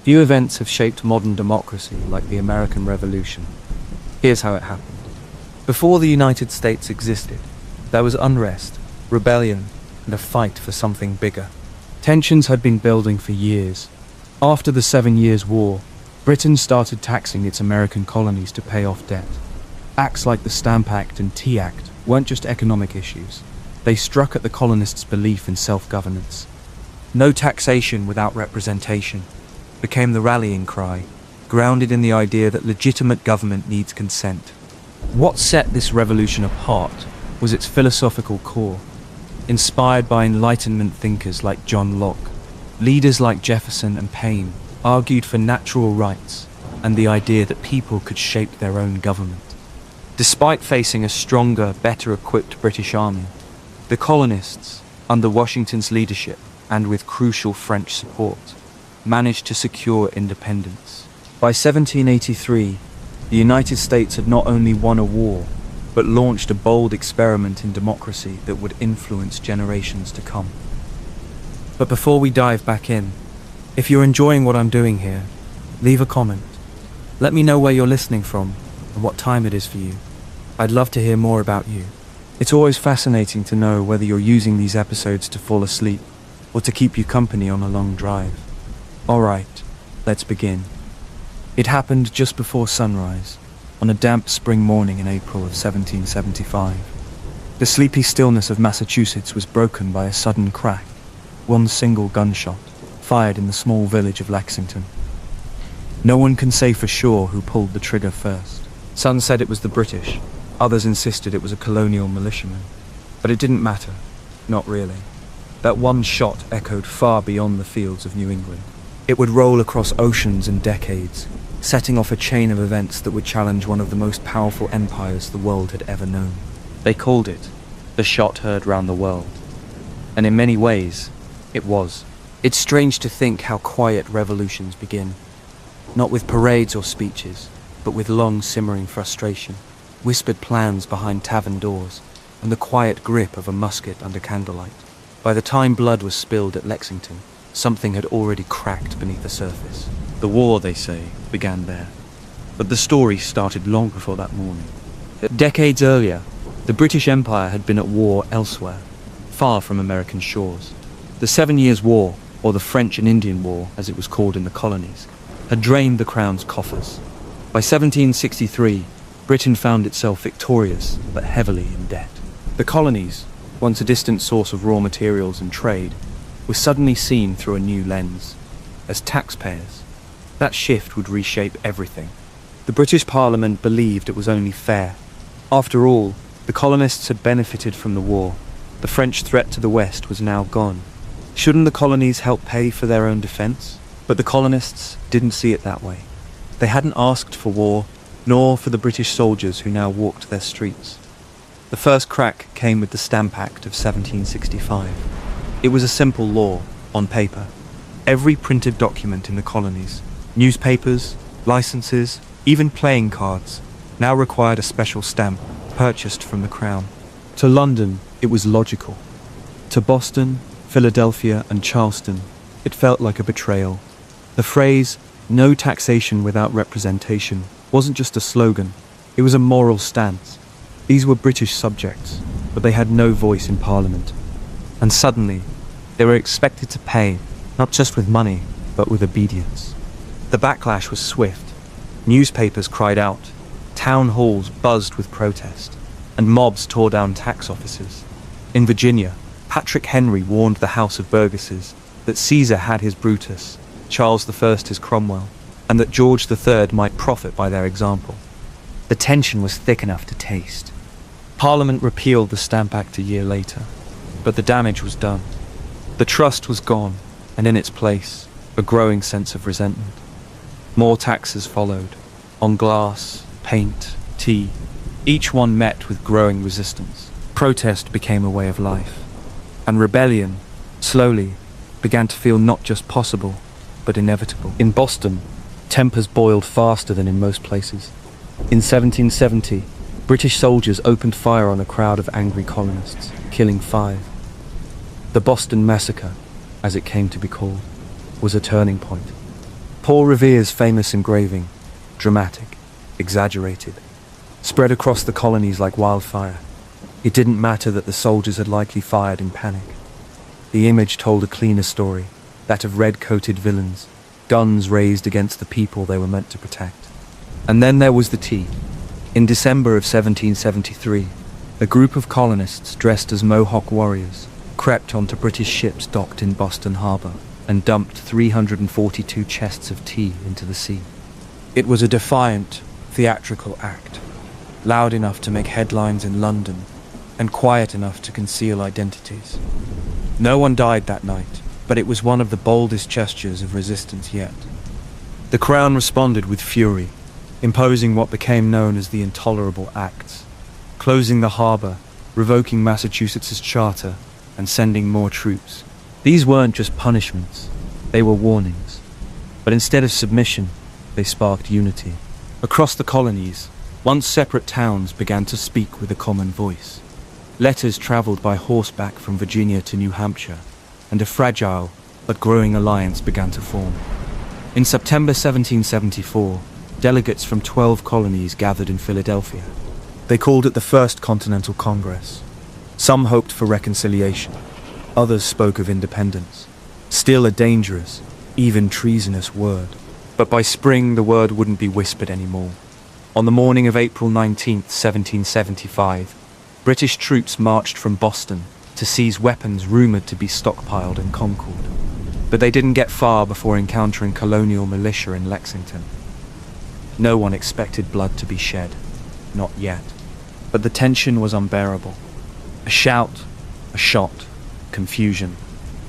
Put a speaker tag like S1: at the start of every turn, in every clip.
S1: Few events have shaped modern democracy like the American Revolution. Here's how it happened. Before the United States existed, there was unrest, rebellion, and a fight for something bigger. Tensions had been building for years. After the 7 Years' War, Britain started taxing its American colonies to pay off debt. Acts like the Stamp Act and Tea Act weren't just economic issues. They struck at the colonists' belief in self-governance. No taxation without representation became the rallying cry, grounded in the idea that legitimate government needs consent. What set this revolution apart was its philosophical core. Inspired by Enlightenment thinkers like John Locke, leaders like Jefferson and Paine argued for natural rights and the idea that people could shape their own government. Despite facing a stronger, better equipped British army, the colonists, under Washington's leadership and with crucial French support, managed to secure independence. By 1783, the United States had not only won a war, but launched a bold experiment in democracy that would influence generations to come. But before we dive back in, if you're enjoying what I'm doing here, leave a comment. Let me know where you're listening from and what time it is for you. I'd love to hear more about you. It's always fascinating to know whether you're using these episodes to fall asleep or to keep you company on a long drive. Alright, let's begin. It happened just before sunrise, on a damp spring morning in April of 1775. The sleepy stillness of Massachusetts was broken by a sudden crack, one single gunshot, fired in the small village of Lexington. No one can say for sure who pulled the trigger first. Some said it was the British, others insisted it was a colonial militiaman. But it didn't matter, not really. That one shot echoed far beyond the fields of New England. It would roll across oceans and decades, setting off a chain of events that would challenge one of the most powerful empires the world had ever known. They called it the shot heard round the world. And in many ways, it was. It's strange to think how quiet revolutions begin. Not with parades or speeches, but with long simmering frustration, whispered plans behind tavern doors, and the quiet grip of a musket under candlelight. By the time blood was spilled at Lexington, something had already cracked beneath the surface. The war, they say, began there. But the story started long before that morning. Decades earlier, the British Empire had been at war elsewhere, far from American shores. The 7 Years' War, or the French and Indian War, as it was called in the colonies, had drained the crown's coffers. By 1763, Britain found itself victorious, but heavily in debt. The colonies, once a distant source of raw materials and trade, were suddenly seen through a new lens. As taxpayers, that shift would reshape everything. The British Parliament believed it was only fair. After all, the colonists had benefited from the war. The French threat to the West was now gone. Shouldn't the colonies help pay for their own defense? But the colonists didn't see it that way. They hadn't asked for war, nor for the British soldiers who now walked their streets. The first crack came with the Stamp Act of 1765. It was a simple law, on paper. Every printed document in the colonies, newspapers, licenses, even playing cards, now required a special stamp purchased from the Crown. To London, it was logical. To Boston, Philadelphia, and Charleston, it felt like a betrayal. The phrase, "no taxation without representation," wasn't just a slogan, it was a moral stance. These were British subjects, but they had no voice in Parliament. And suddenly, they were expected to pay, not just with money, but with obedience. The backlash was swift. Newspapers cried out, town halls buzzed with protest, and mobs tore down tax offices. In Virginia, Patrick Henry warned the House of Burgesses that Caesar had his Brutus, Charles I his Cromwell, and that George III might profit by their example. The tension was thick enough to taste. Parliament repealed the Stamp Act a year later, but the damage was done. The trust was gone, and in its place, a growing sense of resentment. More taxes followed, on glass, paint, tea, each one met with growing resistance. Protest became a way of life, and rebellion, slowly, began to feel not just possible, but inevitable. In Boston, tempers boiled faster than in most places. In 1770, British soldiers opened fire on a crowd of angry colonists, killing 5. The Boston Massacre, as it came to be called, was a turning point. Paul Revere's famous engraving, dramatic, exaggerated, spread across the colonies like wildfire. It didn't matter that the soldiers had likely fired in panic. The image told a cleaner story, that of red-coated villains, guns raised against the people they were meant to protect. And then there was the tea. In December of 1773, a group of colonists dressed as Mohawk warriors crept onto British ships docked in Boston Harbor and dumped 342 chests of tea into the sea. It was a defiant, theatrical act, loud enough to make headlines in London and quiet enough to conceal identities. No one died that night, but it was one of the boldest gestures of resistance yet. The Crown responded with fury, imposing what became known as the Intolerable Acts, closing the harbour, revoking Massachusetts' charter, and sending more troops. These weren't just punishments, they were warnings. But instead of submission, they sparked unity. Across the colonies, once separate towns began to speak with a common voice. Letters travelled by horseback from Virginia to New Hampshire, and a fragile but growing alliance began to form. In September 1774, delegates from 12 colonies gathered in Philadelphia. They called it the First Continental Congress. Some hoped for reconciliation, others spoke of independence. Still a dangerous, even treasonous word. But by spring the word wouldn't be whispered anymore. On the morning of April 19, 1775, British troops marched from Boston to seize weapons rumoured to be stockpiled in Concord. But they didn't get far before encountering colonial militia in Lexington. No one expected blood to be shed, not yet. But the tension was unbearable. A shout, a shot, confusion,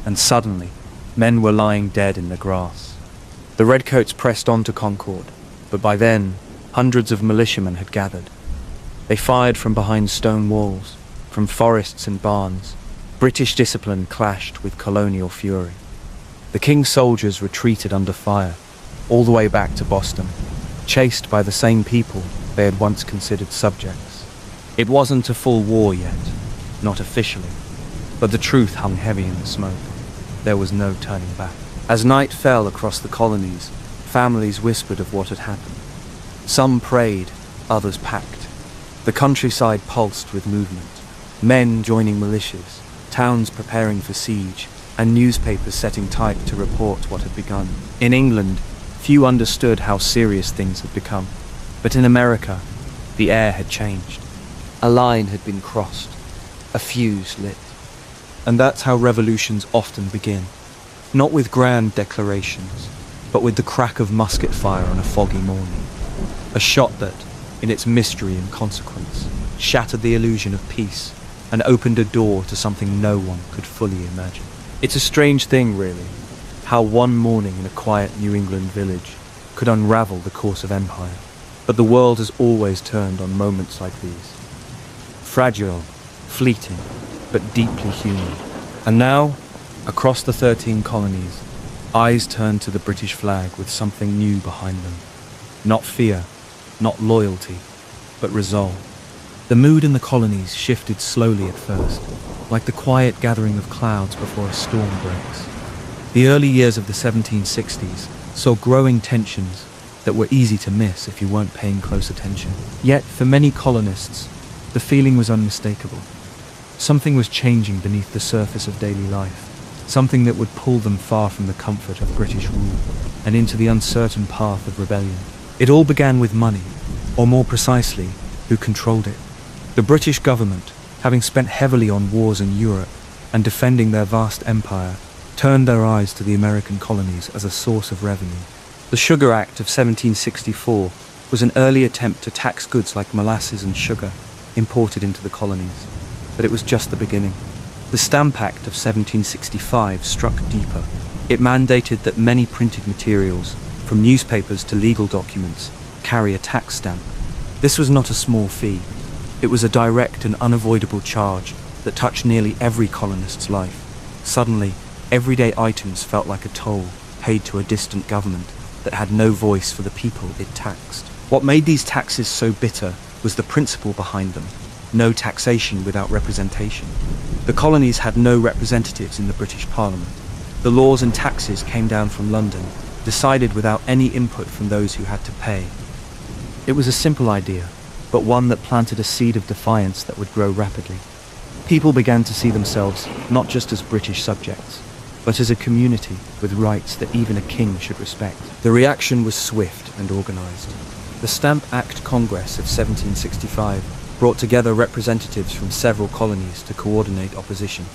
S1: and suddenly, men were lying dead in the grass. The redcoats pressed on to Concord, but by then, hundreds of militiamen had gathered. They fired from behind stone walls, from forests and barns. British discipline clashed with colonial fury. The King's soldiers retreated under fire, all the way back to Boston, chased by the same people they had once considered subjects. It wasn't a full war yet, not officially, but the truth hung heavy in the smoke. There was no turning back. As night fell across the colonies, families whispered of what had happened. Some prayed, others packed. The countryside pulsed with movement. Men joining militias, towns preparing for siege, and newspapers setting type to report what had begun. In England, few understood how serious things had become. But in America, the air had changed. A line had been crossed. A fuse lit. And that's how revolutions often begin. Not with grand declarations, but with the crack of musket fire on a foggy morning. A shot that, in its mystery and consequence, shattered the illusion of peace and opened a door to something no one could fully imagine. It's a strange thing, really, how one morning in a quiet New England village could unravel the course of empire. But the world has always turned on moments like these. Fragile, fleeting, but deeply human. And now, across the 13 colonies, eyes turn to the British flag with something new behind them. Not fear, not loyalty, but resolve. The mood in the colonies shifted slowly at first, like the quiet gathering of clouds before a storm breaks. The early years of the 1760s saw growing tensions that were easy to miss if you weren't paying close attention. Yet, for many colonists, the feeling was unmistakable. Something was changing beneath the surface of daily life, something that would pull them far from the comfort of British rule and into the uncertain path of rebellion. It all began with money, or more precisely, who controlled it. The British government, having spent heavily on wars in Europe and defending their vast empire, turned their eyes to the American colonies as a source of revenue. The Sugar Act of 1764 was an early attempt to tax goods like molasses and sugar imported into the colonies, but it was just the beginning. The Stamp Act of 1765 struck deeper. It mandated that many printed materials, from newspapers to legal documents, carry a tax stamp. This was not a small fee. It was a direct and unavoidable charge that touched nearly every colonist's life. Suddenly, everyday items felt like a toll paid to a distant government that had no voice for the people it taxed. What made these taxes so bitter was the principle behind them: no taxation without representation. The colonies had no representatives in the British Parliament. The laws and taxes came down from London, decided without any input from those who had to pay. It was a simple idea, but one that planted a seed of defiance that would grow rapidly. People began to see themselves not just as British subjects, but as a community with rights that even a king should respect. The reaction was swift and organised. The Stamp Act Congress of 1765 brought together representatives from several colonies to coordinate opposition.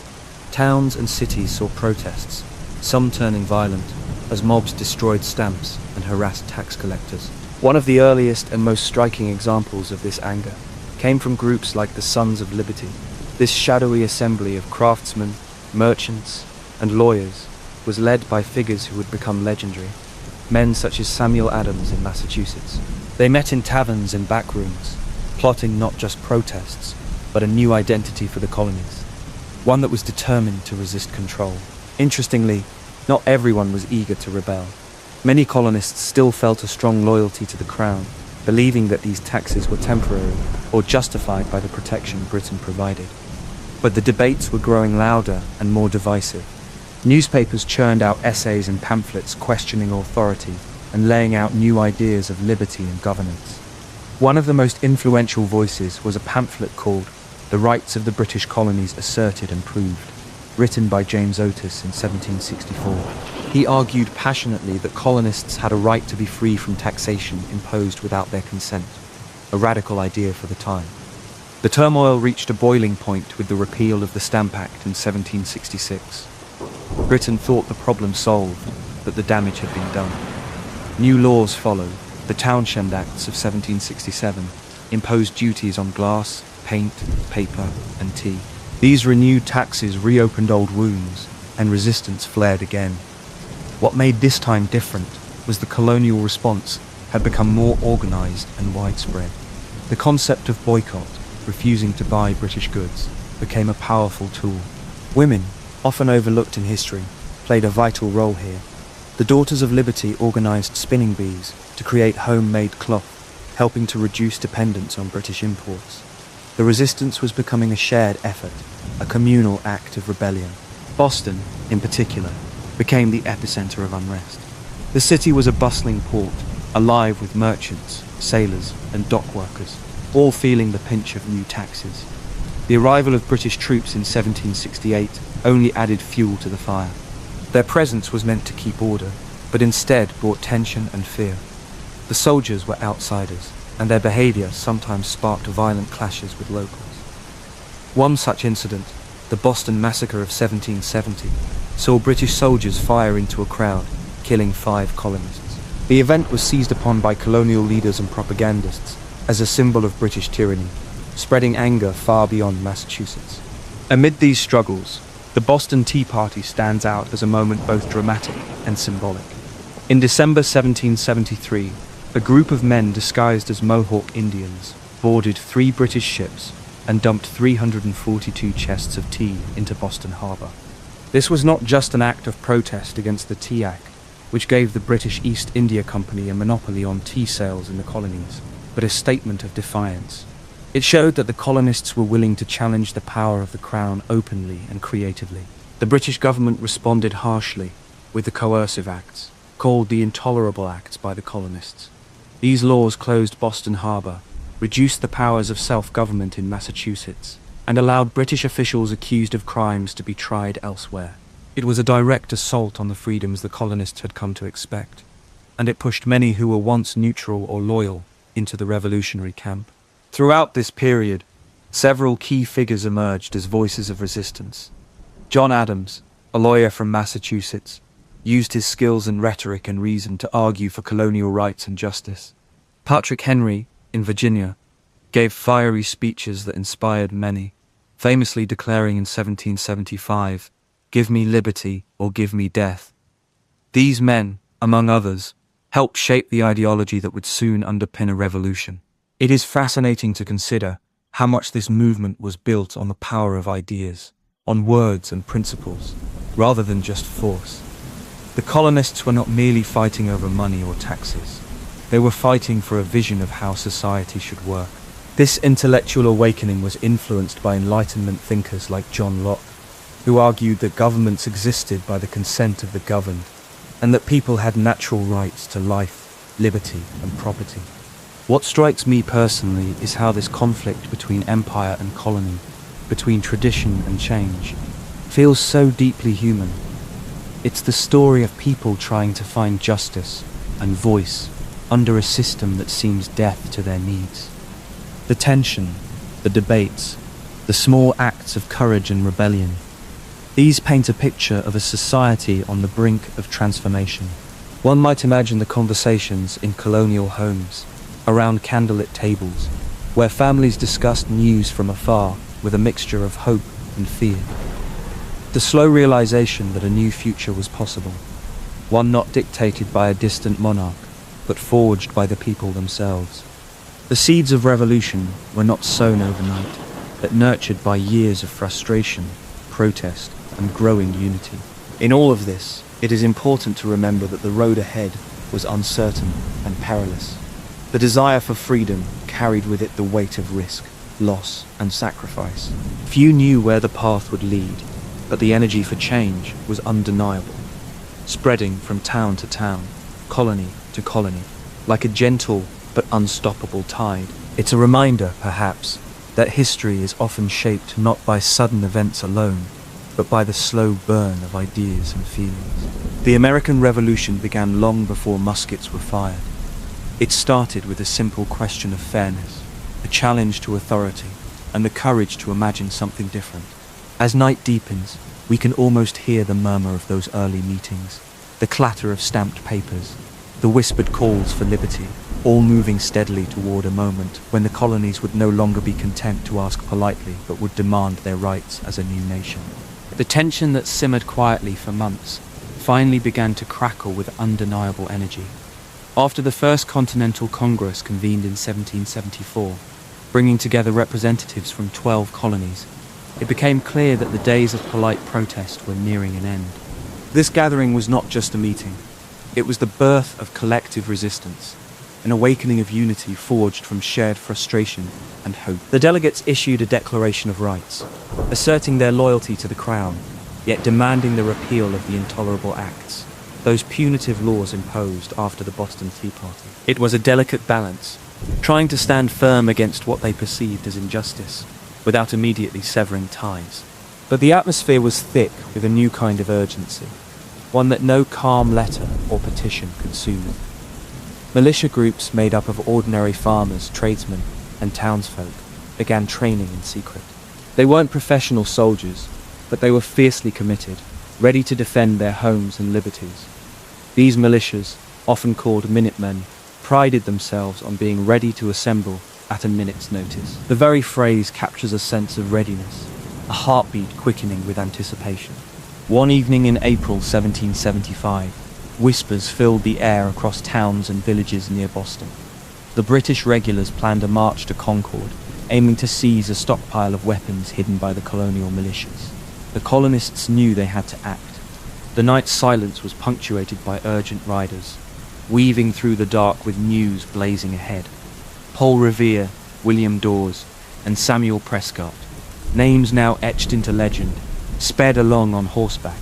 S1: Towns and cities saw protests, some turning violent, as mobs destroyed stamps and harassed tax collectors. One of the earliest and most striking examples of this anger came from groups like the Sons of Liberty. This shadowy assembly of craftsmen, merchants, and lawyers was led by figures who would become legendary, men such as Samuel Adams in Massachusetts. They met in taverns and back rooms, plotting not just protests, but a new identity for the colonies, one that was determined to resist control. Interestingly, not everyone was eager to rebel. Many colonists still felt a strong loyalty to the crown, believing that these taxes were temporary or justified by the protection Britain provided. But the debates were growing louder and more divisive. Newspapers churned out essays and pamphlets questioning authority and laying out new ideas of liberty and governance. One of the most influential voices was a pamphlet called The Rights of the British Colonies Asserted and Proved, written by James Otis in 1764. He argued passionately that colonists had a right to be free from taxation imposed without their consent, a radical idea for the time. The turmoil reached a boiling point with the repeal of the Stamp Act in 1766. Britain thought the problem solved, but the damage had been done. New laws followed. The Townshend Acts of 1767 imposed duties on glass, paint, paper, and tea. These renewed taxes reopened old wounds, and resistance flared again. What made this time different was the colonial response had become more organised and widespread. The concept of boycott, refusing to buy British goods, became a powerful tool. Women, often overlooked in history, played a vital role here. The Daughters of Liberty organised spinning bees to create homemade cloth, helping to reduce dependence on British imports. The resistance was becoming a shared effort, a communal act of rebellion. Boston, in particular, became the epicentre of unrest. The city was a bustling port, alive with merchants, sailors, and dock workers, all feeling the pinch of new taxes. The arrival of British troops in 1768 only added fuel to the fire. Their presence was meant to keep order, but instead brought tension and fear. The soldiers were outsiders, and their behaviour sometimes sparked violent clashes with locals. One such incident, the Boston Massacre of 1770, saw British soldiers fire into a crowd, killing 5 colonists. The event was seized upon by colonial leaders and propagandists as a symbol of British tyranny, spreading anger far beyond Massachusetts. Amid these struggles, the Boston Tea Party stands out as a moment both dramatic and symbolic. In December 1773, a group of men disguised as Mohawk Indians boarded 3 British ships and dumped 342 chests of tea into Boston Harbor. This was not just an act of protest against the Tea Act, which gave the British East India Company a monopoly on tea sales in the colonies, but a statement of defiance. It showed that the colonists were willing to challenge the power of the Crown openly and creatively. The British government responded harshly with the Coercive Acts, called the Intolerable Acts by the colonists. These laws closed Boston Harbor, reduced the powers of self-government in Massachusetts, and allowed British officials accused of crimes to be tried elsewhere. It was a direct assault on the freedoms the colonists had come to expect, and it pushed many who were once neutral or loyal into the revolutionary camp. Throughout this period, several key figures emerged as voices of resistance. John Adams, a lawyer from Massachusetts, used his skills in rhetoric and reason to argue for colonial rights and justice. Patrick Henry, in Virginia, gave fiery speeches that inspired many, famously declaring in 1775, "Give me liberty or give me death." These men, among others, helped shape the ideology that would soon underpin a revolution. It is fascinating to consider how much this movement was built on the power of ideas, on words and principles, rather than just force. The colonists were not merely fighting over money or taxes. They were fighting for a vision of how society should work. This intellectual awakening was influenced by Enlightenment thinkers like John Locke, who argued that governments existed by the consent of the governed, and that people had natural rights to life, liberty, and property. What strikes me personally is how this conflict between empire and colony, between tradition and change, feels so deeply human. It's the story of people trying to find justice and voice under a system that seems deaf to their needs. The tension, the debates, the small acts of courage and rebellion, these paint a picture of a society on the brink of transformation. One might imagine the conversations in colonial homes, around candlelit tables, where families discussed news from afar with a mixture of hope and fear. The slow realization that a new future was possible, one not dictated by a distant monarch, but forged by the people themselves. The seeds of revolution were not sown overnight, but nurtured by years of frustration, protest, and growing unity. In all of this, it is important to remember that the road ahead was uncertain and perilous. The desire for freedom carried with it the weight of risk, loss, and sacrifice. Few knew where the path would lead, but the energy for change was undeniable, spreading from town to town, colony to colony, like a gentle but unstoppable tide. It's a reminder, perhaps, that history is often shaped not by sudden events alone, but by the slow burn of ideas and feelings. The American Revolution began long before muskets were fired. It started with a simple question of fairness, a challenge to authority, and the courage to imagine something different. As night deepens, we can almost hear the murmur of those early meetings, the clatter of stamped papers, the whispered calls for liberty, all moving steadily toward a moment when the colonies would no longer be content to ask politely, but would demand their rights as a new nation. The tension that simmered quietly for months finally began to crackle with undeniable energy. After the First Continental Congress convened in 1774, bringing together representatives from 12 colonies, it became clear that the days of polite protest were nearing an end. This gathering was not just a meeting. It was the birth of collective resistance, an awakening of unity forged from shared frustration and hope. The delegates issued a Declaration of Rights, asserting their loyalty to the Crown, yet demanding the repeal of the intolerable acts, those punitive laws imposed after the Boston Tea Party. It was a delicate balance, trying to stand firm against what they perceived as injustice, without immediately severing ties. But the atmosphere was thick with a new kind of urgency, one that no calm letter or petition could soothe. Militia groups made up of ordinary farmers, tradesmen, and townsfolk began training in secret. They weren't professional soldiers, but they were fiercely committed, ready to defend their homes and liberties. These militias, often called Minutemen, prided themselves on being ready to assemble at a minute's notice. The very phrase captures a sense of readiness, a heartbeat quickening with anticipation. One evening in April 1775, whispers filled the air across towns and villages near Boston. The British regulars planned a march to Concord, aiming to seize a stockpile of weapons hidden by the colonial militias. The colonists knew they had to act. The night's silence was punctuated by urgent riders, weaving through the dark with news blazing ahead. Paul Revere, William Dawes, and Samuel Prescott, names now etched into legend, sped along on horseback,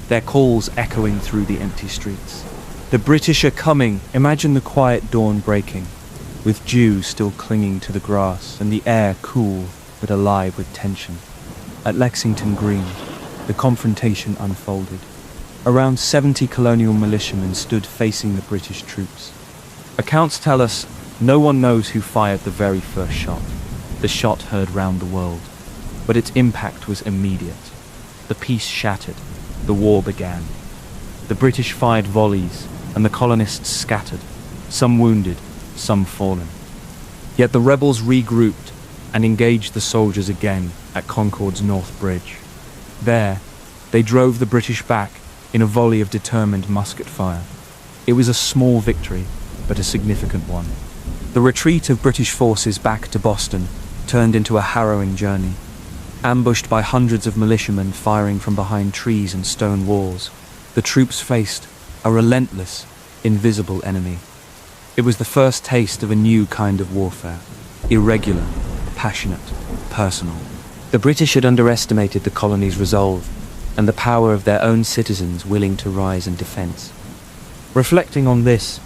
S1: their calls echoing through the empty streets. The British are coming! Imagine the quiet dawn breaking, with dew still clinging to the grass and the air cool but alive with tension. At Lexington Green, the confrontation unfolded. Around 70 colonial militiamen stood facing the British troops. Accounts tell us no one knows who fired the very first shot, the shot heard round the world, but its impact was immediate. The peace shattered, the war began. The British fired volleys, and the colonists scattered, some wounded, some fallen. Yet the rebels regrouped and engaged the soldiers again at Concord's North Bridge. There, they drove the British back in a volley of determined musket fire. It was a small victory, but a significant one. The retreat of British forces back to Boston turned into a harrowing journey. Ambushed by hundreds of militiamen firing from behind trees and stone walls, the troops faced a relentless, invisible enemy. It was the first taste of a new kind of warfare, irregular, passionate, personal. The British had underestimated the colony's resolve and the power of their own citizens willing to rise in defense. Reflecting on this,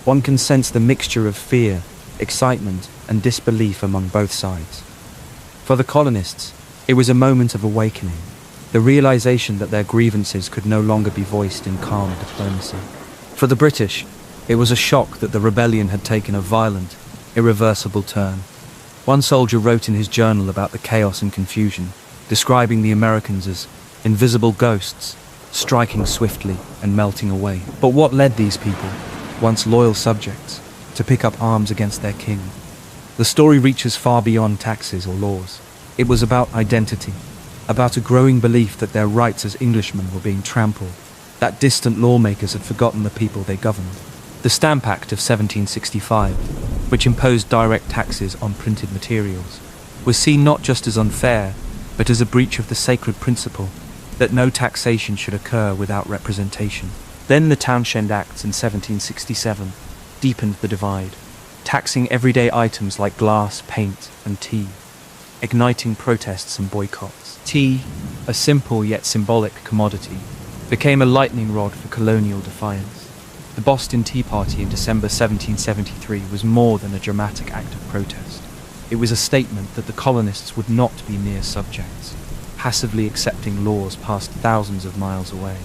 S1: one can sense the mixture of fear, excitement, and disbelief among both sides. For the colonists, it was a moment of awakening, the realization that their grievances could no longer be voiced in calm diplomacy. For the British, it was a shock that the rebellion had taken a violent, irreversible turn. One soldier wrote in his journal about the chaos and confusion, describing the Americans as invisible ghosts, striking swiftly and melting away. But what led these people, once loyal subjects, to pick up arms against their king? The story reaches far beyond taxes or laws. It was about identity, about a growing belief that their rights as Englishmen were being trampled, that distant lawmakers had forgotten the people they governed. The Stamp Act of 1765, which imposed direct taxes on printed materials, was seen not just as unfair, but as a breach of the sacred principle that no taxation should occur without representation. Then the Townshend Acts in 1767 deepened the divide, taxing everyday items like glass, paint, and tea, igniting protests and boycotts. Tea, a simple yet symbolic commodity, became a lightning rod for colonial defiance. The Boston Tea Party in December 1773 was more than a dramatic act of protest. It was a statement that the colonists would not be mere subjects, passively accepting laws passed thousands of miles away.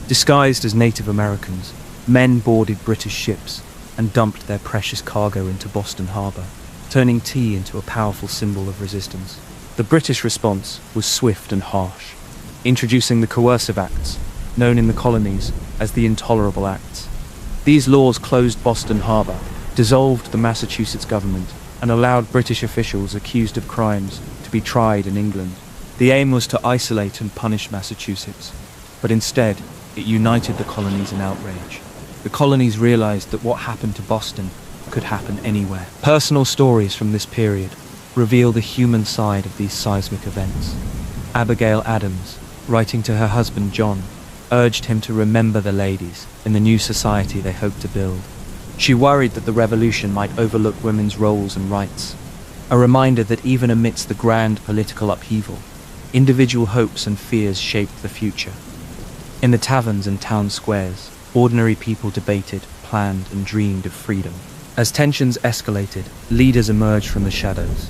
S1: Disguised as Native Americans, men boarded British ships and dumped their precious cargo into Boston Harbor, turning tea into a powerful symbol of resistance. The British response was swift and harsh, introducing the coercive acts, known in the colonies as the Intolerable Acts. These laws closed Boston Harbor, dissolved the Massachusetts government, and allowed British officials accused of crimes to be tried in England. The aim was to isolate and punish Massachusetts, but instead it united the colonies in outrage. The colonies realized that what happened to Boston could happen anywhere. Personal stories from this period reveal the human side of these seismic events. Abigail Adams, writing to her husband John, urged him to remember the ladies in the new society they hoped to build. She worried that the revolution might overlook women's roles and rights, a reminder that even amidst the grand political upheaval, individual hopes and fears shaped the future. In the taverns and town squares, ordinary people debated, planned, and dreamed of freedom. As tensions escalated, leaders emerged from the shadows.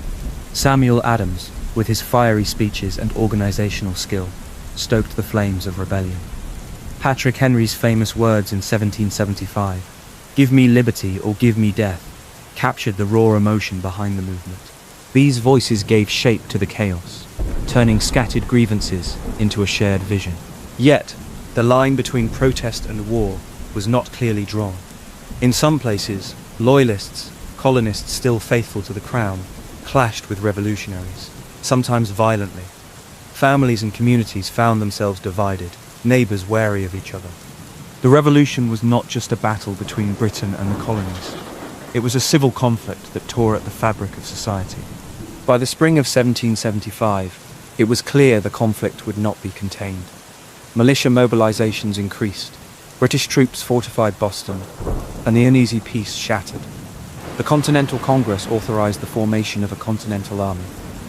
S1: Samuel Adams, with his fiery speeches and organizational skill, stoked the flames of rebellion. Patrick Henry's famous words in 1775, "Give me liberty or give me death," captured the raw emotion behind the movement. These voices gave shape to the chaos, turning scattered grievances into a shared vision. Yet, the line between protest and war was not clearly drawn. In some places, loyalists, colonists still faithful to the crown, clashed with revolutionaries, sometimes violently. Families and communities found themselves divided, neighbours wary of each other. The revolution was not just a battle between Britain and the colonies. It was a civil conflict that tore at the fabric of society. By the spring of 1775, it was clear the conflict would not be contained. Militia mobilizations increased, British troops fortified Boston, and the uneasy peace shattered. The Continental Congress authorized the formation of a Continental Army,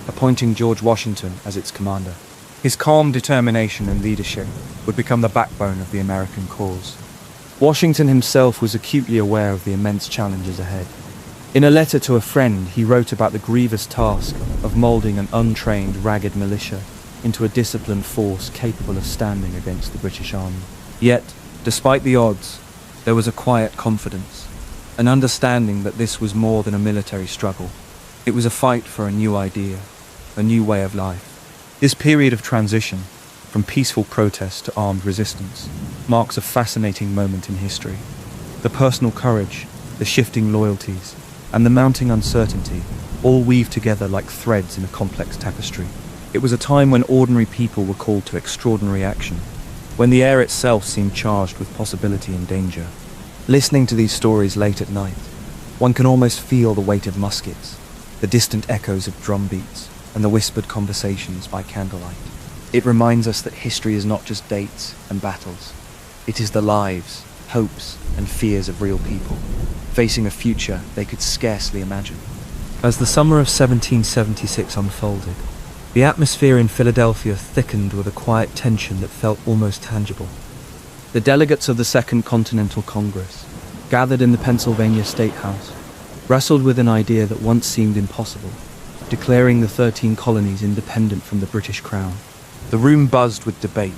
S1: appointing George Washington as its commander. His calm determination and leadership would become the backbone of the American cause. Washington himself was acutely aware of the immense challenges ahead. In a letter to a friend, he wrote about the grievous task of molding an untrained, ragged militia into a disciplined force capable of standing against the British Army. Yet, despite the odds, there was a quiet confidence, an understanding that this was more than a military struggle. It was a fight for a new idea, a new way of life. This period of transition, from peaceful protest to armed resistance, marks a fascinating moment in history. The personal courage, the shifting loyalties, and the mounting uncertainty all weave together like threads in a complex tapestry. It was a time when ordinary people were called to extraordinary action, when the air itself seemed charged with possibility and danger. Listening to these stories late at night, one can almost feel the weight of muskets, the distant echoes of drum beats, and the whispered conversations by candlelight. It reminds us that history is not just dates and battles. It is the lives, hopes, and fears of real people, facing a future they could scarcely imagine. As the summer of 1776 unfolded, the atmosphere in Philadelphia thickened with a quiet tension that felt almost tangible. The delegates of the Second Continental Congress, gathered in the Pennsylvania State House, wrestled with an idea that once seemed impossible, declaring the 13 colonies independent from the British Crown. The room buzzed with debate,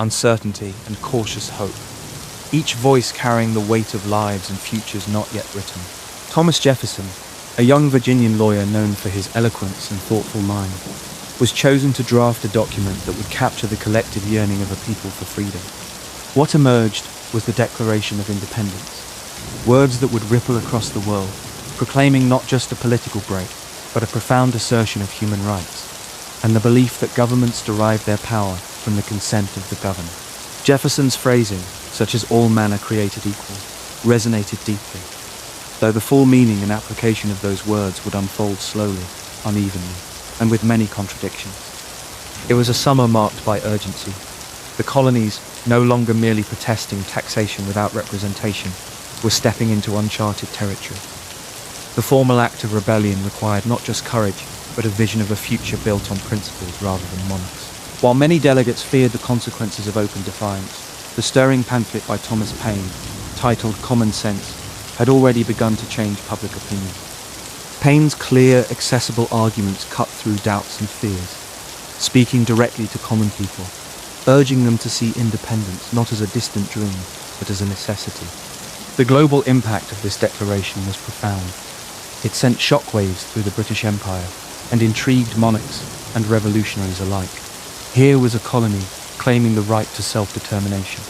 S1: uncertainty, and cautious hope, each voice carrying the weight of lives and futures not yet written. Thomas Jefferson, a young Virginian lawyer known for his eloquence and thoughtful mind, was chosen to draft a document that would capture the collective yearning of a people for freedom. What emerged was the Declaration of Independence, words that would ripple across the world, proclaiming not just a political break, but a profound assertion of human rights, and the belief that governments derive their power from the consent of the governed. Jefferson's phrasing, such as all men are created equal, resonated deeply, though the full meaning and application of those words would unfold slowly, unevenly, and with many contradictions. It was a summer marked by urgency. The colonies, no longer merely protesting taxation without representation, were stepping into uncharted territory. The formal act of rebellion required not just courage, but a vision of a future built on principles rather than monarchs. While many delegates feared the consequences of open defiance, the stirring pamphlet by Thomas Paine, titled Common Sense, had already begun to change public opinion. Paine's clear, accessible arguments cut through doubts and fears, speaking directly to common people, urging them to see independence not as a distant dream, but as a necessity. The global impact of this declaration was profound. It sent shockwaves through the British Empire and intrigued monarchs and revolutionaries alike. Here was a colony claiming the right to self-determination,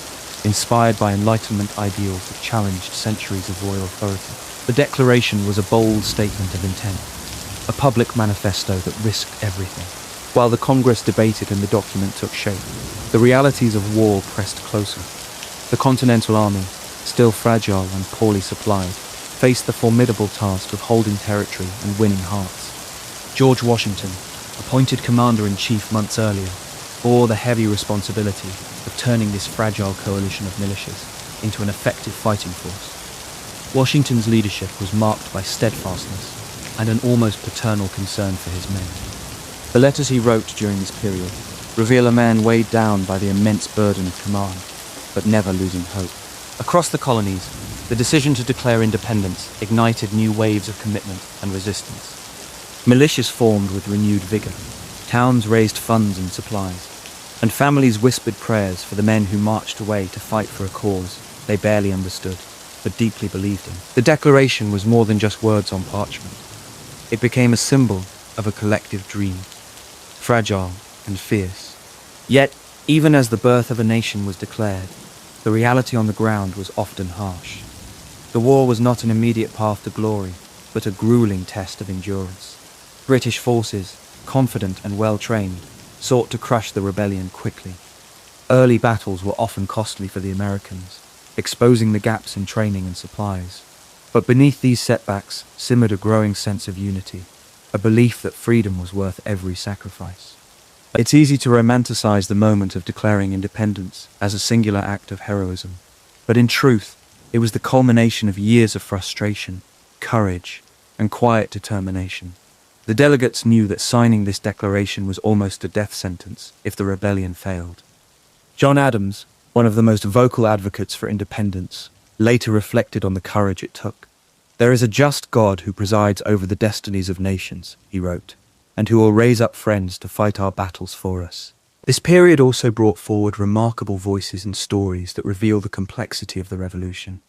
S1: inspired by Enlightenment ideals that challenged centuries of royal authority. The declaration was a bold statement of intent, a public manifesto that risked everything. While the Congress debated and the document took shape, the realities of war pressed closer. The Continental Army, still fragile and poorly supplied, faced the formidable task of holding territory and winning hearts. George Washington, appointed commander-in-chief months earlier, bore the heavy responsibility of turning this fragile coalition of militias into an effective fighting force. Washington's leadership was marked by steadfastness and an almost paternal concern for his men. The letters he wrote during this period reveal a man weighed down by the immense burden of command, but never losing hope. Across the colonies, the decision to declare independence ignited new waves of commitment and resistance. Militias formed with renewed vigor, towns raised funds and supplies, and families whispered prayers for the men who marched away to fight for a cause they barely understood, but deeply believed in. The declaration was more than just words on parchment. It became a symbol of a collective dream, fragile and fierce. Yet, even as the birth of a nation was declared, the reality on the ground was often harsh. The war was not an immediate path to glory, but a grueling test of endurance. British forces, confident and well-trained, sought to crush the rebellion quickly. Early battles were often costly for the Americans, exposing the gaps in training and supplies. But beneath these setbacks simmered a growing sense of unity, a belief that freedom was worth every sacrifice. It's easy to romanticize the moment of declaring independence as a singular act of heroism, but in truth, it was the culmination of years of frustration, courage, and quiet determination. The delegates knew that signing this declaration was almost a death sentence if the rebellion failed. John Adams, one of the most vocal advocates for independence, later reflected on the courage it took. "There is a just God who presides over the destinies of nations," he wrote, "and who will raise up friends to fight our battles for us." This period also brought forward remarkable voices and stories that reveal the complexity of the revolution.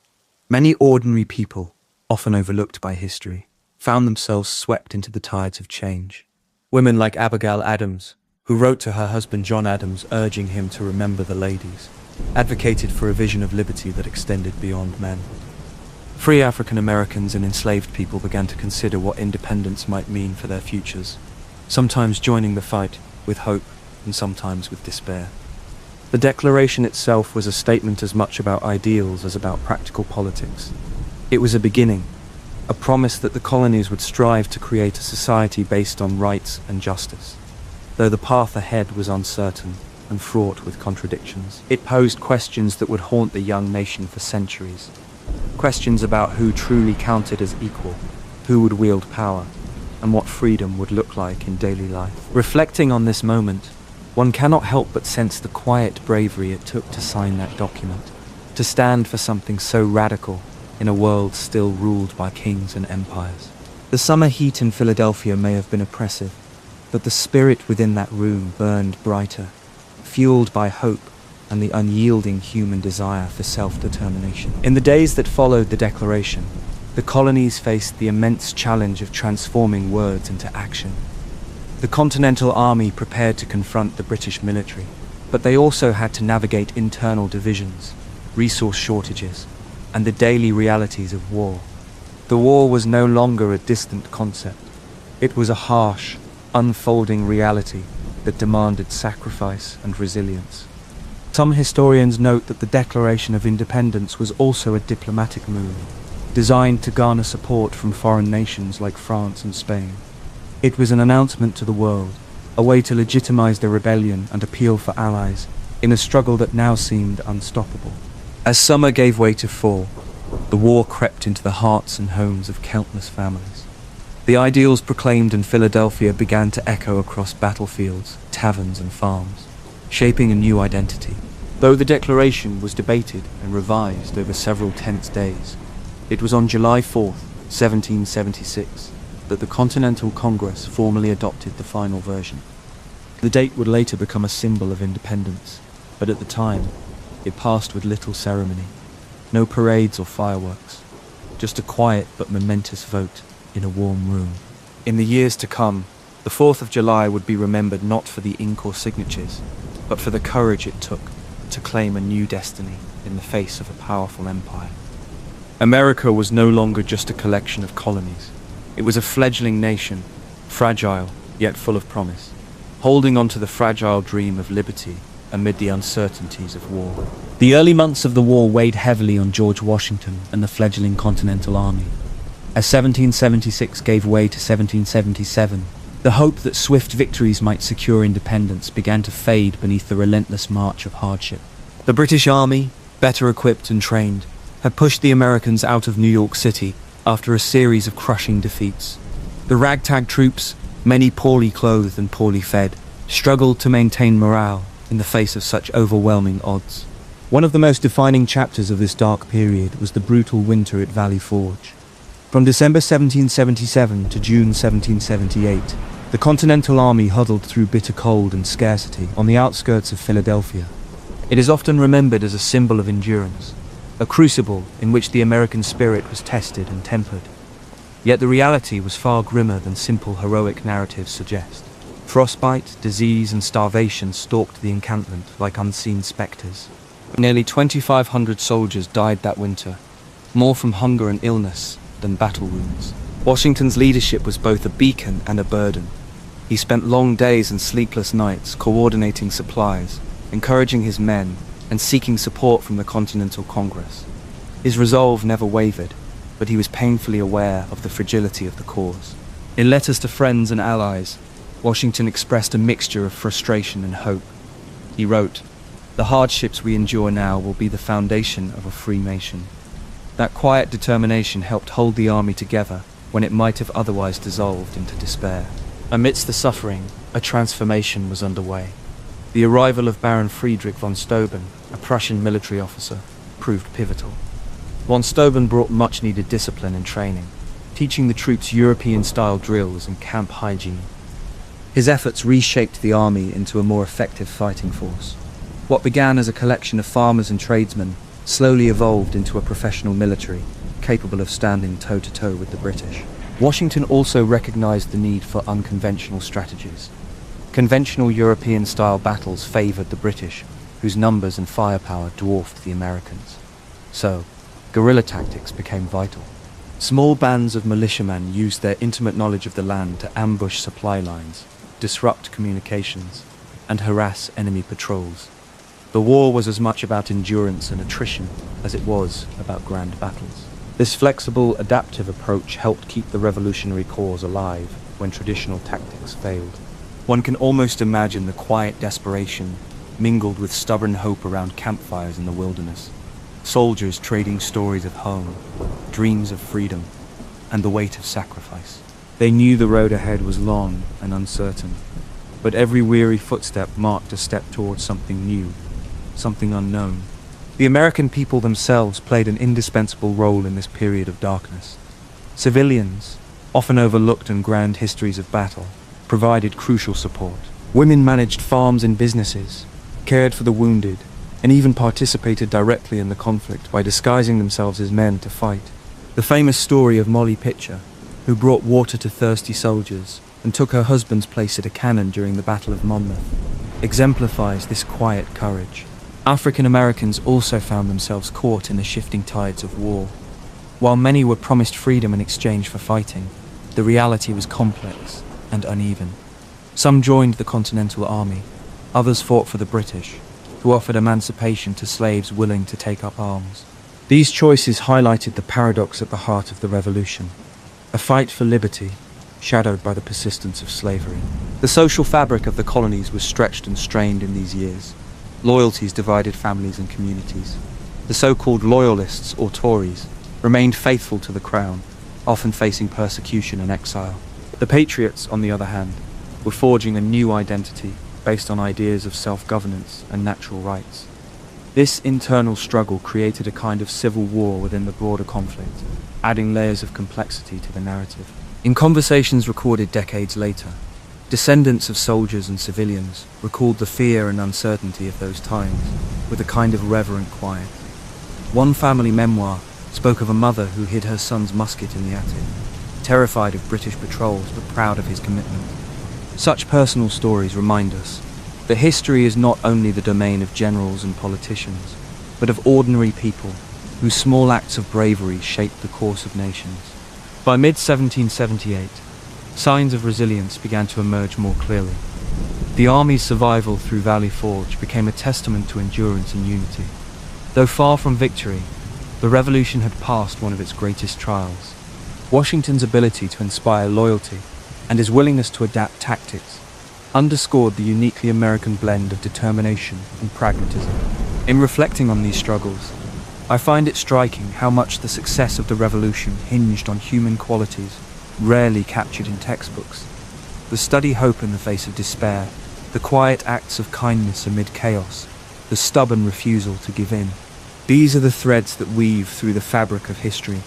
S1: Many ordinary people, often overlooked by history, found themselves swept into the tides of change. Women like Abigail Adams, who wrote to her husband John Adams urging him to remember the ladies, advocated for a vision of liberty that extended beyond men. Free African Americans and enslaved people began to consider what independence might mean for their futures, sometimes joining the fight with hope and sometimes with despair. The declaration itself was a statement as much about ideals as about practical politics. It was a beginning, a promise that the colonies would strive to create a society based on rights and justice. Though the path ahead was uncertain and fraught with contradictions, it posed questions that would haunt the young nation for centuries. Questions about who truly counted as equal, who would wield power, and what freedom would look like in daily life. Reflecting on this moment, One cannot help but sense the quiet bravery it took to sign that document, to stand for something so radical in a world still ruled by kings and empires. The summer heat in Philadelphia may have been oppressive, but the spirit within that room burned brighter, fueled by hope and the unyielding human desire for self-determination. In the days that followed the Declaration, the colonies faced the immense challenge of transforming words into action. The Continental Army prepared to confront the British military, but they also had to navigate internal divisions, resource shortages, and the daily realities of war. The war was no longer a distant concept. It was a harsh, unfolding reality that demanded sacrifice and resilience. Some historians note that the Declaration of Independence was also a diplomatic move, designed to garner support from foreign nations like France and Spain. It was an announcement to the world, a way to legitimize the rebellion and appeal for allies in a struggle that now seemed unstoppable. As summer gave way to fall, the war crept into the hearts and homes of countless families. The ideals proclaimed in Philadelphia began to echo across battlefields, taverns and farms, shaping a new identity. Though the Declaration was debated and revised over several tense days, it was on July 4th, 1776, that the Continental Congress formally adopted the final version. The date would later become a symbol of independence, but at the time, it passed with little ceremony. No parades or fireworks, just a quiet but momentous vote in a warm room. In the years to come, the 4th of July would be remembered not for the ink or signatures, but for the courage it took to claim a new destiny in the face of a powerful empire. America was no longer just a collection of colonies. It was a fledgling nation, fragile yet full of promise, holding on to the fragile dream of liberty amid the uncertainties of war. The early months of the war weighed heavily on George Washington and the fledgling Continental Army. As 1776 gave way to 1777, the hope that swift victories might secure independence began to fade beneath the relentless march of hardship. The British Army, better equipped and trained, had pushed the Americans out of New York City after a series of crushing defeats. The ragtag troops, many poorly clothed and poorly fed, struggled to maintain morale in the face of such overwhelming odds. One of the most defining chapters of this dark period was the brutal winter at Valley Forge. From December 1777 to June 1778, the Continental Army huddled through bitter cold and scarcity on the outskirts of Philadelphia. It is often remembered as a symbol of endurance, a crucible in which the American spirit was tested and tempered. Yet the reality was far grimmer than simple heroic narratives suggest. Frostbite, disease and starvation stalked the encampment like unseen spectres. Nearly 2,500 soldiers died that winter, more from hunger and illness than battle wounds. Washington's leadership was both a beacon and a burden. He spent long days and sleepless nights coordinating supplies, encouraging his men, and seeking support from the Continental Congress. His resolve never wavered, but he was painfully aware of the fragility of the cause. In letters to friends and allies, Washington expressed a mixture of frustration and hope. He wrote, "The hardships we endure now will be the foundation of a free nation." That quiet determination helped hold the army together when it might have otherwise dissolved into despair. Amidst the suffering, a transformation was underway. The arrival of Baron Friedrich von Steuben, a Prussian military officer, proved pivotal. Von Steuben brought much-needed discipline and training, teaching the troops European-style drills and camp hygiene. His efforts reshaped the army into a more effective fighting force. What began as a collection of farmers and tradesmen slowly evolved into a professional military, capable of standing toe-to-toe with the British. Washington also recognized the need for unconventional strategies. Conventional European-style battles favored the British, whose numbers and firepower dwarfed the Americans. So, guerrilla tactics became vital. Small bands of militiamen used their intimate knowledge of the land to ambush supply lines, disrupt communications, and harass enemy patrols. The war was as much about endurance and attrition as it was about grand battles. This flexible, adaptive approach helped keep the revolutionary cause alive when traditional tactics failed. One can almost imagine the quiet desperation mingled with stubborn hope around campfires in the wilderness. Soldiers trading stories of home, dreams of freedom, and the weight of sacrifice. They knew the road ahead was long and uncertain, but every weary footstep marked a step towards something new, something unknown. The American people themselves played an indispensable role in this period of darkness. Civilians, often overlooked in grand histories of battle, provided crucial support. Women managed farms and businesses, cared for the wounded, and even participated directly in the conflict by disguising themselves as men to fight. The famous story of Molly Pitcher, who brought water to thirsty soldiers and took her husband's place at a cannon during the Battle of Monmouth, exemplifies this quiet courage. African Americans also found themselves caught in the shifting tides of war. While many were promised freedom in exchange for fighting, the reality was complex and uneven. Some joined the Continental Army, others fought for the British, who offered emancipation to slaves willing to take up arms. These choices highlighted the paradox at the heart of the Revolution, a fight for liberty, shadowed by the persistence of slavery. The social fabric of the colonies was stretched and strained in these years. Loyalties divided families and communities. The so-called Loyalists, or Tories, remained faithful to the crown, often facing persecution and exile. The Patriots, on the other hand, were forging a new identity based on ideas of self-governance and natural rights. This internal struggle created a kind of civil war within the broader conflict, adding layers of complexity to the narrative. In conversations recorded decades later, descendants of soldiers and civilians recalled the fear and uncertainty of those times with a kind of reverent quiet. One family memoir spoke of a mother who hid her son's musket in the attic, terrified of British patrols but proud of his commitment. Such personal stories remind us that history is not only the domain of generals and politicians, but of ordinary people whose small acts of bravery shaped the course of nations. By mid-1778, signs of resilience began to emerge more clearly. The army's survival through Valley Forge became a testament to endurance and unity. Though far from victory, the Revolution had passed one of its greatest trials. Washington's ability to inspire loyalty and his willingness to adapt tactics underscored the uniquely American blend of determination and pragmatism. In reflecting on these struggles, I find it striking how much the success of the Revolution hinged on human qualities rarely captured in textbooks. The steady hope in the face of despair, the quiet acts of kindness amid chaos, the stubborn refusal to give in. These are the threads that weave through the fabric of history,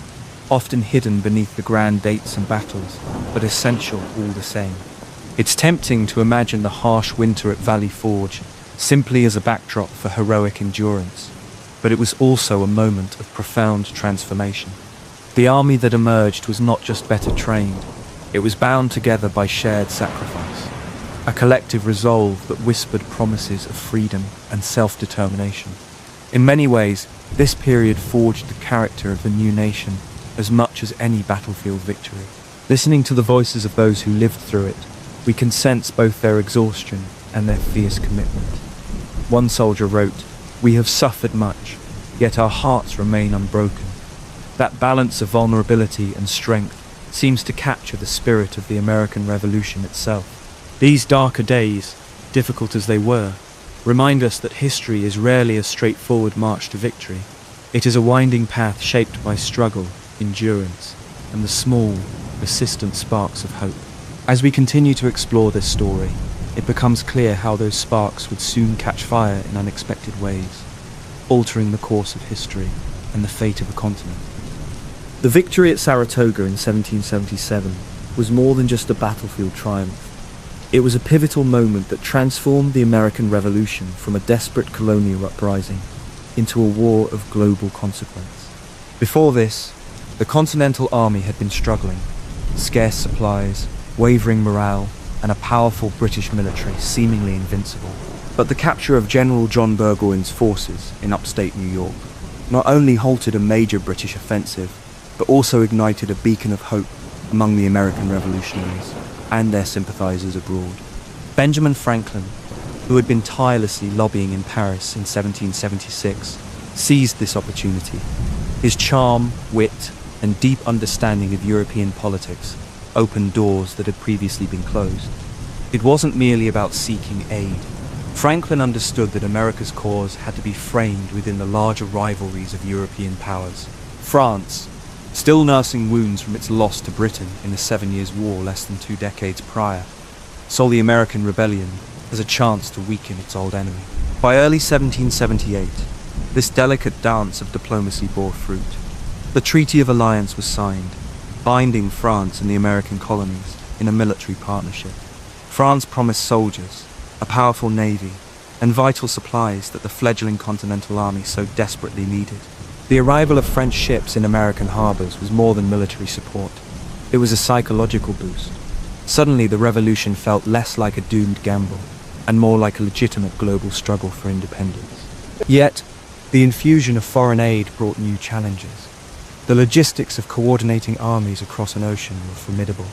S1: often hidden beneath the grand dates and battles, but essential all the same. It's tempting to imagine the harsh winter at Valley Forge simply as a backdrop for heroic endurance, but it was also a moment of profound transformation. The army that emerged was not just better trained, it was bound together by shared sacrifice, a collective resolve that whispered promises of freedom and self-determination. In many ways, this period forged the character of the new nation as much as any battlefield victory. Listening to the voices of those who lived through it, we can sense both their exhaustion and their fierce commitment. One soldier wrote, "We have suffered much, yet our hearts remain unbroken." That balance of vulnerability and strength seems to capture the spirit of the American Revolution itself. These darker days, difficult as they were, remind us that history is rarely a straightforward march to victory. It is a winding path shaped by struggle, endurance, and the small, persistent sparks of hope. As we continue to explore this story, it becomes clear how those sparks would soon catch fire in unexpected ways, altering the course of history and the fate of a continent. The victory at Saratoga in 1777 was more than just a battlefield triumph. It was a pivotal moment that transformed the American Revolution from a desperate colonial uprising into a war of global consequence. Before this, the Continental Army had been struggling. Scarce supplies, wavering morale, and a powerful British military seemingly invincible. But the capture of General John Burgoyne's forces in upstate New York not only halted a major British offensive, but also ignited a beacon of hope among the American revolutionaries and their sympathizers abroad. Benjamin Franklin, who had been tirelessly lobbying in Paris in 1776, seized this opportunity. His charm, wit, and deep understanding of European politics opened doors that had previously been closed. It wasn't merely about seeking aid. Franklin understood that America's cause had to be framed within the larger rivalries of European powers. France, still nursing wounds from its loss to Britain in the 7 Years' War less than 2 decades prior, saw the American rebellion as a chance to weaken its old enemy. By early 1778, this delicate dance of diplomacy bore fruit. The Treaty of Alliance was signed, binding France and the American colonies in a military partnership. France promised soldiers, a powerful navy, and vital supplies that the fledgling Continental Army so desperately needed. The arrival of French ships in American harbors was more than military support. It was a psychological boost. Suddenly, the revolution felt less like a doomed gamble and more like a legitimate global struggle for independence. Yet, the infusion of foreign aid brought new challenges. The logistics of coordinating armies across an ocean were formidable.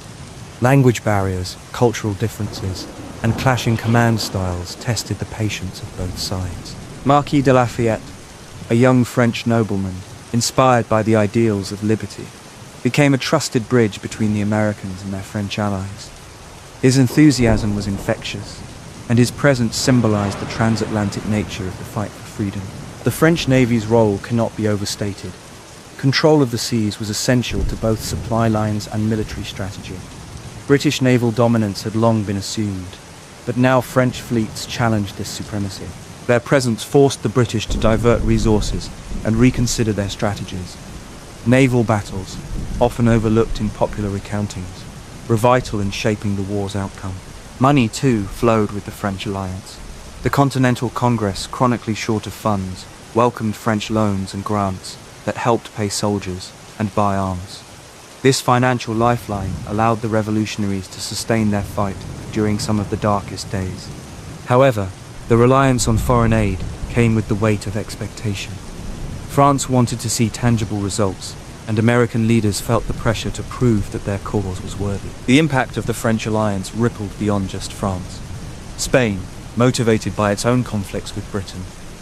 S1: Language barriers, cultural differences, and clashing command styles tested the patience of both sides. Marquis de Lafayette, a young French nobleman inspired by the ideals of liberty, became a trusted bridge between the Americans and their French allies. His enthusiasm was infectious, and his presence symbolized the transatlantic nature of the fight for freedom. The French Navy's role cannot be overstated. Control of the seas was essential to both supply lines and military strategy. British naval dominance had long been assumed, but now French fleets challenged this supremacy. Their presence forced the British to divert resources and reconsider their strategies. Naval battles, often overlooked in popular recountings, were vital in shaping the war's outcome. Money, too, flowed with the French alliance. The Continental Congress, chronically short of funds, welcomed French loans and grants that helped pay soldiers and buy arms. This financial lifeline allowed the revolutionaries to sustain their fight during some of the darkest days. However, the reliance on foreign aid came with the weight of expectation. France wanted to see tangible results, and American leaders felt the pressure to prove that their cause was worthy. The impact of the French alliance rippled beyond just France. Spain, motivated by its own conflicts with Britain,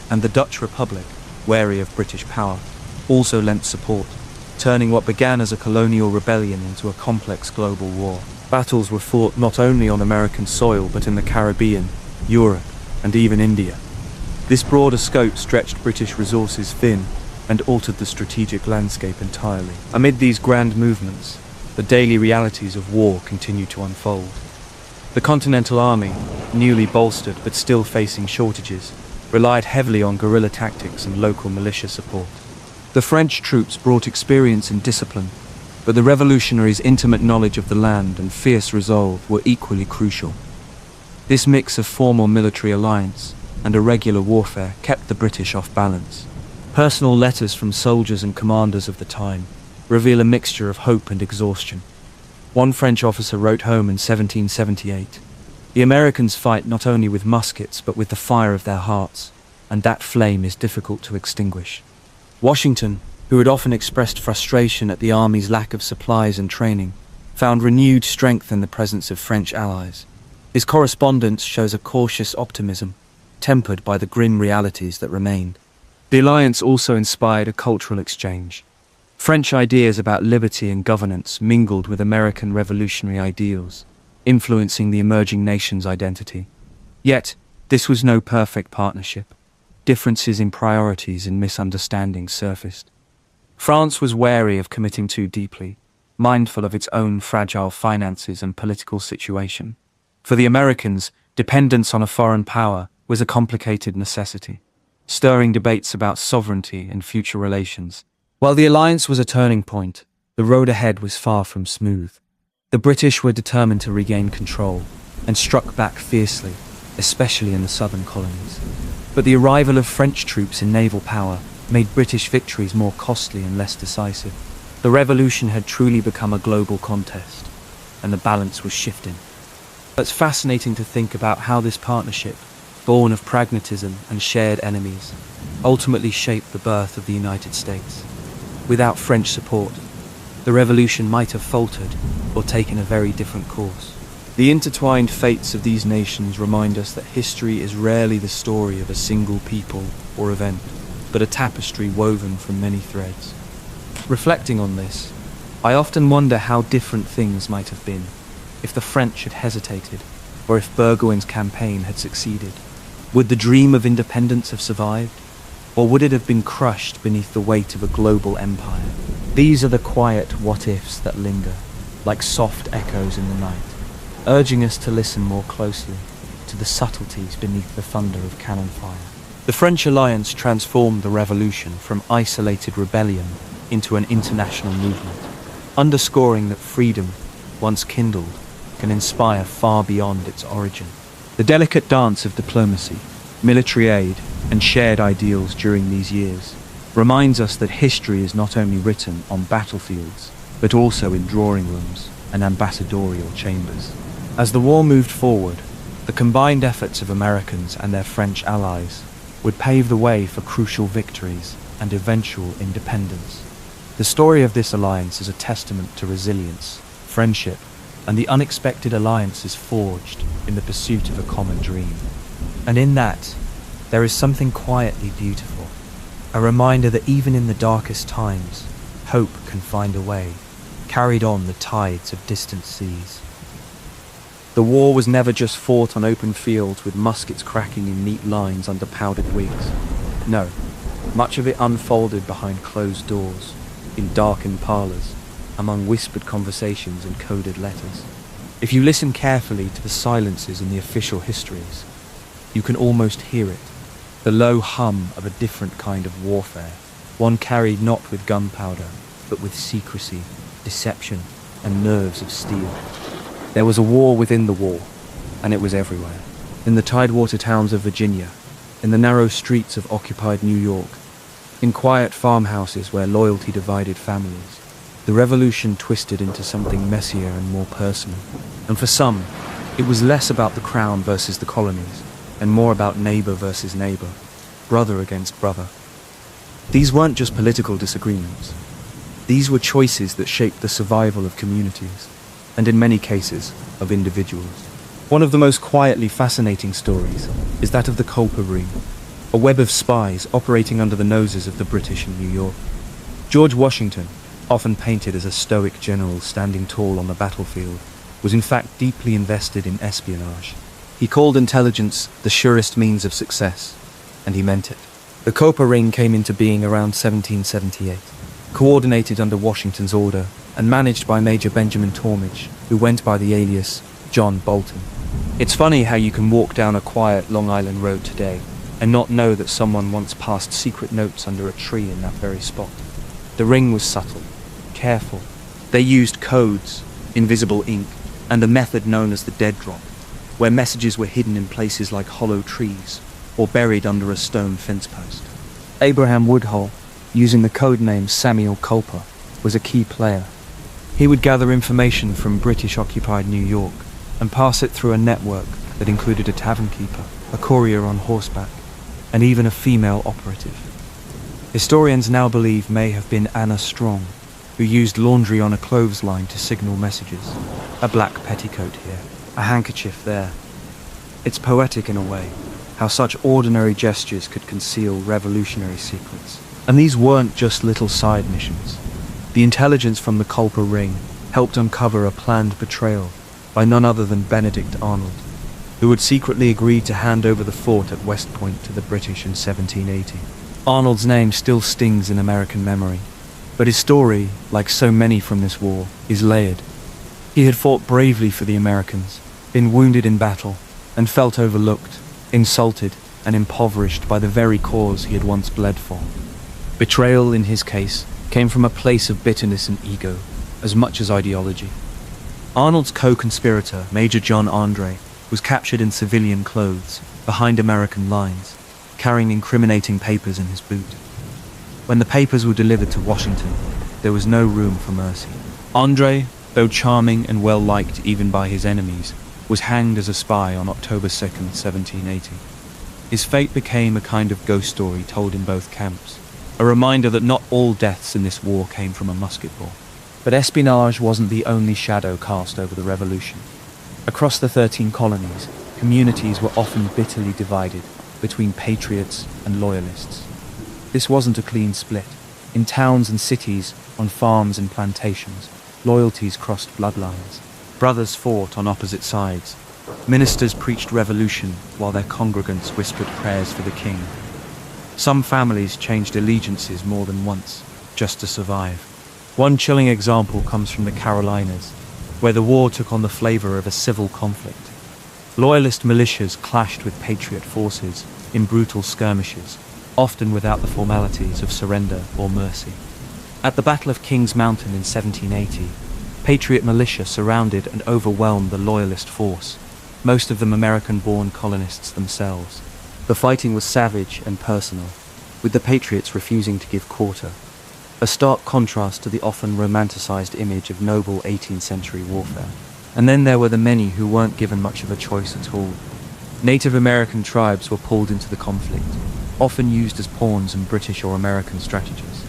S1: and the Dutch Republic, wary of British power, also lent support, turning what began as a colonial rebellion into a complex global war. Battles were fought not only on American soil but in the Caribbean, Europe, and even India. This broader scope stretched British resources thin and altered the strategic landscape entirely. Amid these grand movements, the daily realities of war continued to unfold. The Continental Army, newly bolstered but still facing shortages, relied heavily on guerrilla tactics and local militia support. The French troops brought experience and discipline, but the revolutionaries' intimate knowledge of the land and fierce resolve were equally crucial. This mix of formal military alliance and irregular warfare kept the British off balance. Personal letters from soldiers and commanders of the time reveal a mixture of hope and exhaustion. One French officer wrote home in 1778, "The Americans fight not only with muskets but with the fire of their hearts, and that flame is difficult to extinguish." Washington, who had often expressed frustration at the army's lack of supplies and training, found renewed strength in the presence of French allies. His correspondence shows a cautious optimism, tempered by the grim realities that remained. The alliance also inspired a cultural exchange. French ideas about liberty and governance mingled with American revolutionary ideals, influencing the emerging nation's identity. Yet, this was no perfect partnership. Differences in priorities and misunderstandings surfaced. France was wary of committing too deeply, mindful of its own fragile finances and political situation. For the Americans, dependence on a foreign power was a complicated necessity, stirring debates about sovereignty and future relations. While the alliance was a turning point, the road ahead was far from smooth. The British were determined to regain control and struck back fiercely, especially in the southern colonies. But the arrival of French troops in naval power made British victories more costly and less decisive. The revolution had truly become a global contest, and the balance was shifting. It's fascinating to think about how this partnership, born of pragmatism and shared enemies, ultimately shaped the birth of the United States. Without French support, the revolution might have faltered or taken a very different course. The intertwined fates of these nations remind us that history is rarely the story of a single people or event, but a tapestry woven from many threads. Reflecting on this, I often wonder how different things might have been if the French had hesitated, or if Burgoyne's campaign had succeeded. Would the dream of independence have survived, or would it have been crushed beneath the weight of a global empire? These are the quiet what-ifs that linger, like soft echoes in the night, urging us to listen more closely to the subtleties beneath the thunder of cannon fire. The French alliance transformed the revolution from isolated rebellion into an international movement, underscoring that freedom, once kindled, can inspire far beyond its origin. The delicate dance of diplomacy, military aid, and shared ideals during these years reminds us that history is not only written on battlefields, but also in drawing rooms and ambassadorial chambers. As the war moved forward, the combined efforts of Americans and their French allies would pave the way for crucial victories and eventual independence. The story of this alliance is a testament to resilience, friendship, and the unexpected alliances forged in the pursuit of a common dream. And in that, there is something quietly beautiful, a reminder that even in the darkest times, hope can find a way, carried on the tides of distant seas. The war was never just fought on open fields with muskets cracking in neat lines under powdered wigs. No, much of it unfolded behind closed doors, in darkened parlours, among whispered conversations and coded letters. If you listen carefully to the silences in the official histories, you can almost hear it, the low hum of a different kind of warfare, one carried not with gunpowder, but with secrecy, deception, and nerves of steel. There was a war within the war, and it was everywhere. In the tidewater towns of Virginia, in the narrow streets of occupied New York, in quiet farmhouses where loyalty divided families, the revolution twisted into something messier and more personal. And for some, it was less about the crown versus the colonies, and more about neighbour versus neighbour, brother against brother. These weren't just political disagreements. These were choices that shaped the survival of communities, and in many cases, of individuals. One of the most quietly fascinating stories is that of the Culper Ring, a web of spies operating under the noses of the British in New York. George Washington, often painted as a stoic general standing tall on the battlefield, was in fact deeply invested in espionage. He called intelligence the surest means of success, and he meant it. The Culper Ring came into being around 1778, coordinated under Washington's order and managed by Major Benjamin Tormage, who went by the alias John Bolton. It's funny how you can walk down a quiet Long Island road today and not know that someone once passed secret notes under a tree in that very spot. The ring was subtle, careful. They used codes, invisible ink, and a method known as the dead drop, where messages were hidden in places like hollow trees or buried under a stone fence post. Abraham Woodhull, using the code name Samuel Culper, was a key player. He would gather information from British-occupied New York and pass it through a network that included a tavern keeper, a courier on horseback, and even a female operative. Historians now believe may have been Anna Strong, who used laundry on a clothesline to signal messages. A black petticoat here, a handkerchief there. It's poetic in a way, how such ordinary gestures could conceal revolutionary secrets. And these weren't just little side missions. The intelligence from the Culper Ring helped uncover a planned betrayal by none other than Benedict Arnold, who had secretly agreed to hand over the fort at West Point to the British in 1780. Arnold's name still stings in American memory, but his story, like so many from this war, is layered. He had fought bravely for the Americans, been wounded in battle, and felt overlooked, insulted, and impoverished by the very cause he had once bled for. Betrayal, in his case, came from a place of bitterness and ego, as much as ideology. Arnold's co-conspirator, Major John Andre, was captured in civilian clothes, behind American lines, carrying incriminating papers in his boot. When the papers were delivered to Washington, there was no room for mercy. Andre, though charming and well-liked even by his enemies, was hanged as a spy on October 2nd, 1780. His fate became a kind of ghost story told in both camps, a reminder that not all deaths in this war came from a musket ball. But espionage wasn't the only shadow cast over the revolution. Across the 13 colonies, communities were often bitterly divided between patriots and loyalists. This wasn't a clean split. In towns and cities, on farms and plantations, loyalties crossed bloodlines. Brothers fought on opposite sides. Ministers preached revolution while their congregants whispered prayers for the king. Some families changed allegiances more than once, just to survive. One chilling example comes from the Carolinas, where the war took on the flavor of a civil conflict. Loyalist militias clashed with patriot forces in brutal skirmishes, often without the formalities of surrender or mercy. At the Battle of King's Mountain in 1780, patriot militia surrounded and overwhelmed the Loyalist force, most of them American-born colonists themselves. The fighting was savage and personal, with the patriots refusing to give quarter, a stark contrast to the often romanticized image of noble 18th century warfare. And then there were the many who weren't given much of a choice at all. Native American tribes were pulled into the conflict, often used as pawns in British or American strategies.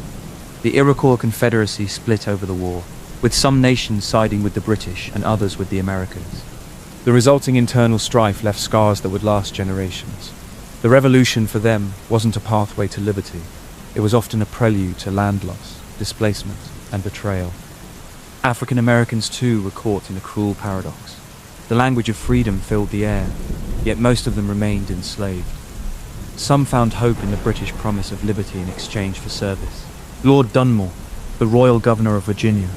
S1: The Iroquois Confederacy split over the war, with some nations siding with the British and others with the Americans. The resulting internal strife left scars that would last generations. The revolution for them wasn't a pathway to liberty. It was often a prelude to land loss, displacement, and betrayal. African Americans too were caught in a cruel paradox. The language of freedom filled the air, yet most of them remained enslaved. Some found hope in the British promise of liberty in exchange for service. Lord Dunmore, the royal governor of Virginia,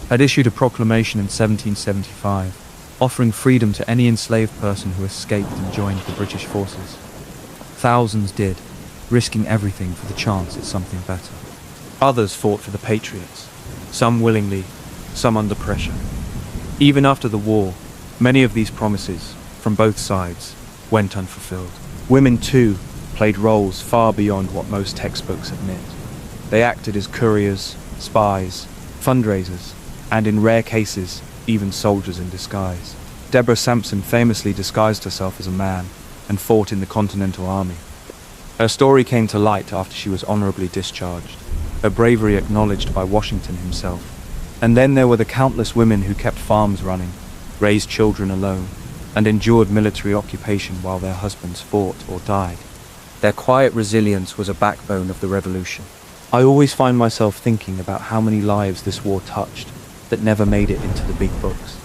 S1: had issued a proclamation in 1775, offering freedom to any enslaved person who escaped and joined the British forces. Thousands did, risking everything for the chance at something better. Others fought for the patriots, some willingly, some under pressure. Even after the war, many of these promises, from both sides, went unfulfilled. Women, too, played roles far beyond what most textbooks admit. They acted as couriers, spies, fundraisers, and in rare cases, even soldiers in disguise. Deborah Sampson famously disguised herself as a man and fought in the Continental Army. Her story came to light after she was honorably discharged, her bravery acknowledged by Washington himself. And then there were the countless women who kept farms running, raised children alone, and endured military occupation while their husbands fought or died. Their quiet resilience was a backbone of the revolution. I always find myself thinking about how many lives this war touched that never made it into the big books.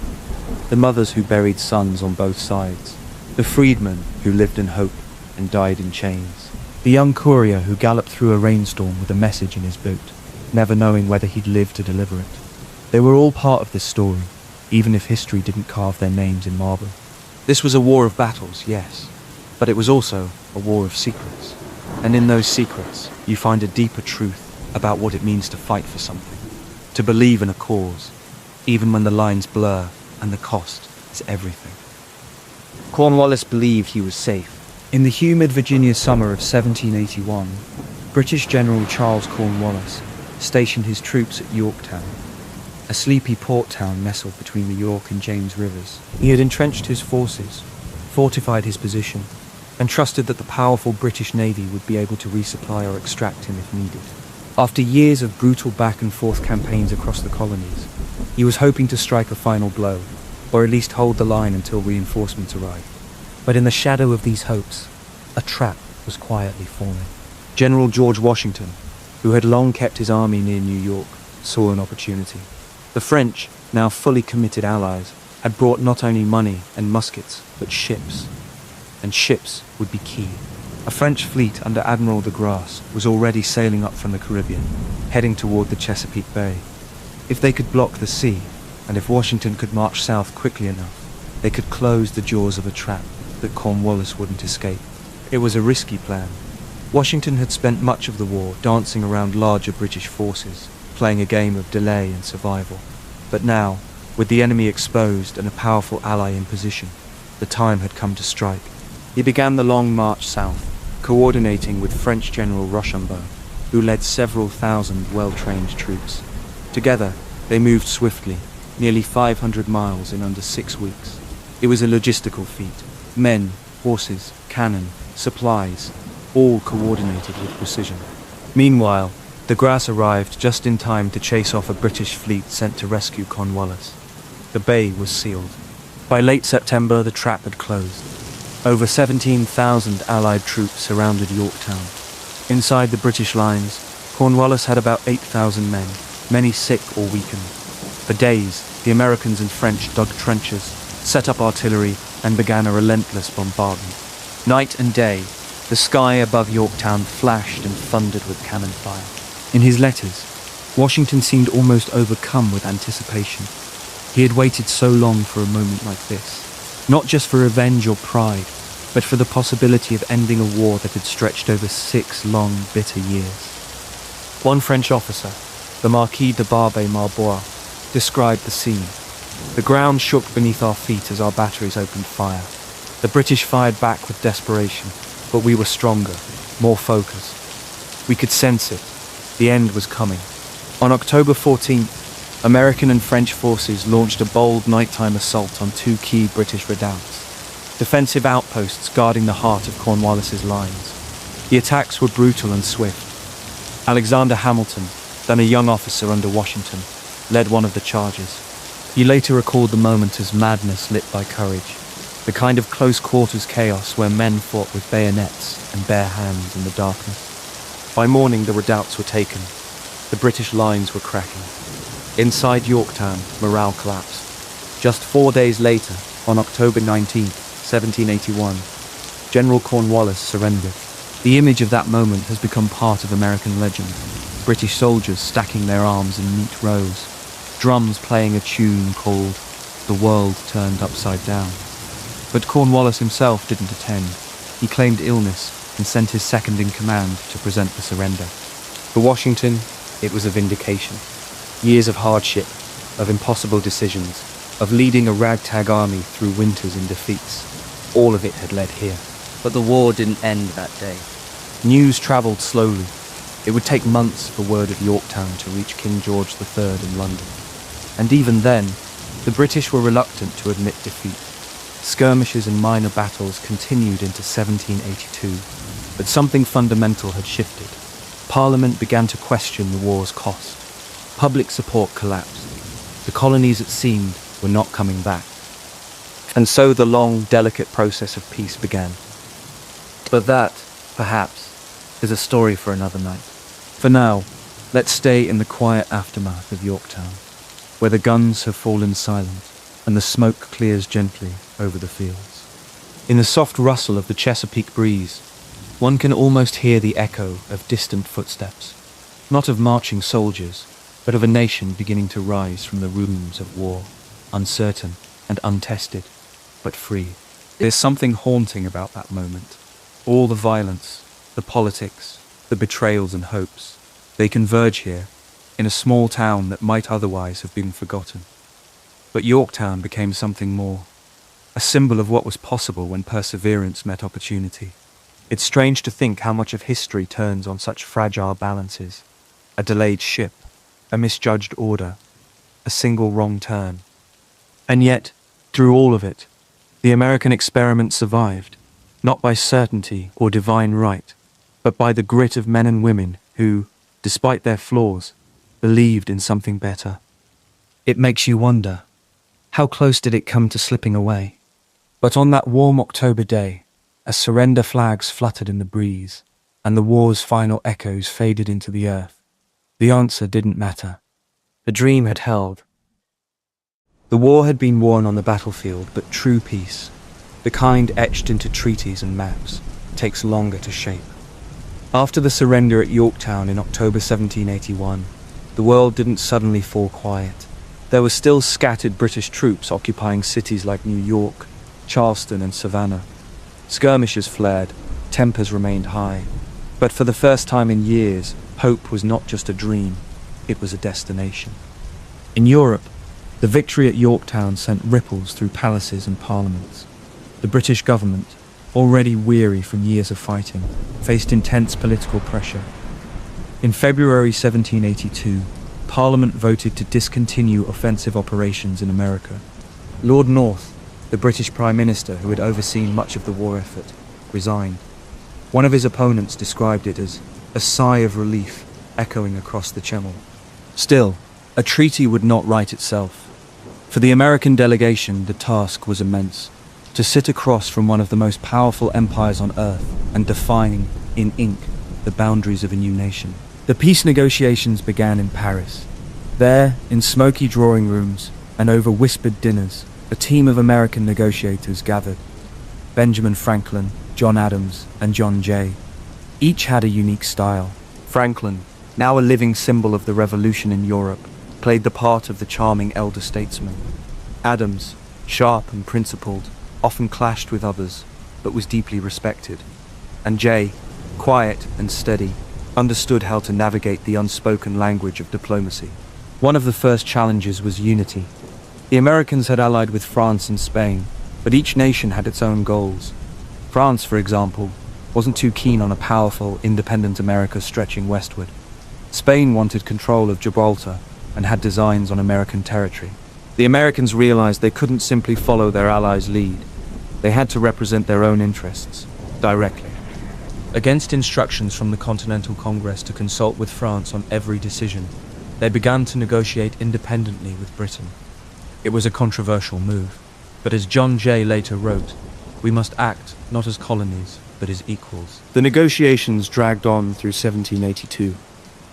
S1: The mothers who buried sons on both sides, the freedmen who lived in hope and died in chains, the young courier who galloped through a rainstorm with a message in his boot, never knowing whether he'd live to deliver it. They were all part of this story, even if history didn't carve their names in marble. This was a war of battles, yes, but it was also a war of secrets. And in those secrets, you find a deeper truth about what it means to fight for something, to believe in a cause, even when the lines blur and the cost is everything. Cornwallis believed he was safe. In the humid Virginia summer of 1781, British General Charles Cornwallis stationed his troops at Yorktown, a sleepy port town nestled between the York and James rivers. He had entrenched his forces, fortified his position, and trusted that the powerful British Navy would be able to resupply or extract him if needed. After years of brutal back-and-forth campaigns across the colonies, he was hoping to strike a final blow, or at least hold the line until reinforcements arrived. But in the shadow of these hopes, a trap was quietly forming. General George Washington, who had long kept his army near New York, saw an opportunity. The French, now fully committed allies, had brought not only money and muskets, but ships. And ships would be key. A French fleet under Admiral de Grasse was already sailing up from the Caribbean, heading toward the Chesapeake Bay. If they could block the sea, and if Washington could march south quickly enough, they could close the jaws of a trap that Cornwallis wouldn't escape. It was a risky plan. Washington had spent much of the war dancing around larger British forces, playing a game of delay and survival. But now, with the enemy exposed and a powerful ally in position, the time had come to strike. He began the long march south, coordinating with French General Rochambeau, who led several thousand well-trained troops. Together, they moved swiftly, nearly 500 miles in under 6 weeks. It was a logistical feat. Men, horses, cannon, supplies, all coordinated with precision. Meanwhile, de Grasse arrived just in time to chase off a British fleet sent to rescue Cornwallis. The bay was sealed. By late September, the trap had closed. Over 17,000 Allied troops surrounded Yorktown. Inside the British lines, Cornwallis had about 8,000 men, many sick or weakened. For days, the Americans and French dug trenches, set up artillery, and began a relentless bombardment. Night and day, the sky above Yorktown flashed and thundered with cannon fire. In his letters, Washington seemed almost overcome with anticipation. He had waited so long for a moment like this, not just for revenge or pride, but for the possibility of ending a war that had stretched over 6 long, bitter years. One French officer, the Marquis de Barbé-Marbois, described the scene. The ground shook beneath our feet as our batteries opened fire. The British fired back with desperation, but we were stronger, more focused. We could sense it. The end was coming. On October 14th, American and French forces launched a bold nighttime assault on 2 key British redoubts, defensive outposts guarding the heart of Cornwallis's lines. The attacks were brutal and swift. Alexander Hamilton, then a young officer under Washington, led one of the charges. He later recalled the moment as madness lit by courage, the kind of close-quarters chaos where men fought with bayonets and bare hands in the darkness. By morning, the redoubts were taken. The British lines were cracking. Inside Yorktown, morale collapsed. Just 4 days later, on October 19, 1781, General Cornwallis surrendered. The image of that moment has become part of American legend. British soldiers stacking their arms in neat rows, drums playing a tune called "The World Turned Upside Down." But Cornwallis himself didn't attend. He claimed illness and sent his second-in-command to present the surrender. For Washington, it was a vindication. Years of hardship, of impossible decisions, of leading a ragtag army through winters and defeats. All of it had led here. But the war didn't end that day. News travelled slowly. It would take months for word of Yorktown to reach King George III in London. And even then, the British were reluctant to admit defeat. Skirmishes and minor battles continued into 1782, but something fundamental had shifted. Parliament began to question the war's cost. Public support collapsed. The colonies, it seemed, were not coming back. And so the long, delicate process of peace began. But that, perhaps, is a story for another night. For now, let's stay in the quiet aftermath of Yorktown, where the guns have fallen silent and the smoke clears gently over the fields. In the soft rustle of the Chesapeake breeze, one can almost hear the echo of distant footsteps, not of marching soldiers, but of a nation beginning to rise from the ruins of war, uncertain and untested, but free. There's something haunting about that moment. All the violence, the politics, the betrayals and hopes, they converge here, in a small town that might otherwise have been forgotten. But Yorktown became something more, a symbol of what was possible when perseverance met opportunity. It's strange to think how much of history turns on such fragile balances. A delayed ship, a misjudged order, a single wrong turn. And yet, through all of it, the American experiment survived, not by certainty or divine right, but by the grit of men and women who, despite their flaws, believed in something better. It makes you wonder, how close did it come to slipping away? But on that warm October day, as surrender flags fluttered in the breeze, and the war's final echoes faded into the earth, the answer didn't matter. The dream had held. The war had been won on the battlefield, but true peace, the kind etched into treaties and maps, takes longer to shape. After the surrender at Yorktown in October 1781, the world didn't suddenly fall quiet. There were still scattered British troops occupying cities like New York, Charleston and Savannah. Skirmishes flared, tempers remained high. But for the first time in years, hope was not just a dream, it was a destination. In Europe, the victory at Yorktown sent ripples through palaces and parliaments. The British government, already weary from years of fighting, faced intense political pressure. In February 1782, Parliament voted to discontinue offensive operations in America. Lord North, the British Prime Minister who had overseen much of the war effort, resigned. One of his opponents described it as a sigh of relief echoing across the Channel. Still, a treaty would not right itself. For the American delegation, the task was immense. To sit across from one of the most powerful empires on earth and define, in ink, the boundaries of a new nation. The peace negotiations began in Paris. There, in smoky drawing rooms and over whispered dinners, a team of American negotiators gathered. Benjamin Franklin, John Adams, and John Jay. Each had a unique style. Franklin, now a living symbol of the revolution in Europe, played the part of the charming elder statesman. Adams, sharp and principled, often clashed with others, but was deeply respected. And Jay, quiet and steady, understood how to navigate the unspoken language of diplomacy. One of the first challenges was unity. The Americans had allied with France and Spain, but each nation had its own goals. France, for example, wasn't too keen on a powerful, independent America stretching westward. Spain wanted control of Gibraltar and had designs on American territory. The Americans realized they couldn't simply follow their allies' lead. They had to represent their own interests, directly. Against instructions from the Continental Congress to consult with France on every decision, they began to negotiate independently with Britain. It was a controversial move, but as John Jay later wrote, we must act not as colonies, but as equals. The negotiations dragged on through 1782.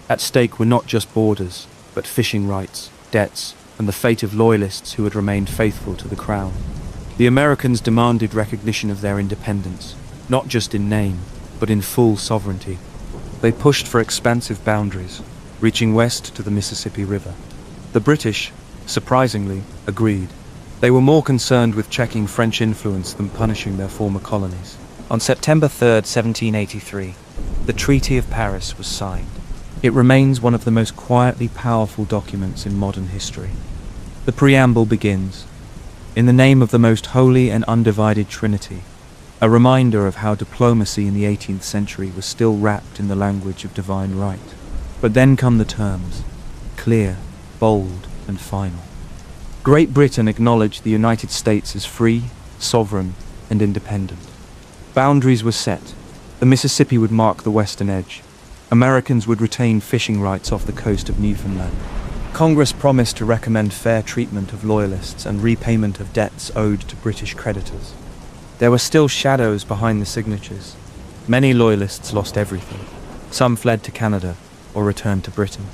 S1: At stake were not just borders, but fishing rights, debts, and the fate of loyalists who had remained faithful to the crown. The Americans demanded recognition of their independence, not just in name, but in full sovereignty. They pushed for expansive boundaries, reaching west to the Mississippi River. The British, surprisingly, agreed. They were more concerned with checking French influence than punishing their former colonies. On September 3, 1783, the Treaty of Paris was signed. It remains one of the most quietly powerful documents in modern history. The preamble begins, "In the name of the most holy and undivided Trinity," a reminder of how diplomacy in the 18th century was still wrapped in the language of divine right. But then come the terms, clear, bold, and final. Great Britain acknowledged the United States as free, sovereign, and independent. Boundaries were set. The Mississippi would mark the western edge. Americans would retain fishing rights off the coast of Newfoundland. Congress promised to recommend fair treatment of loyalists and repayment of debts owed to British creditors. There were still shadows behind the signatures. Many loyalists lost everything. Some fled to Canada or returned to Britain.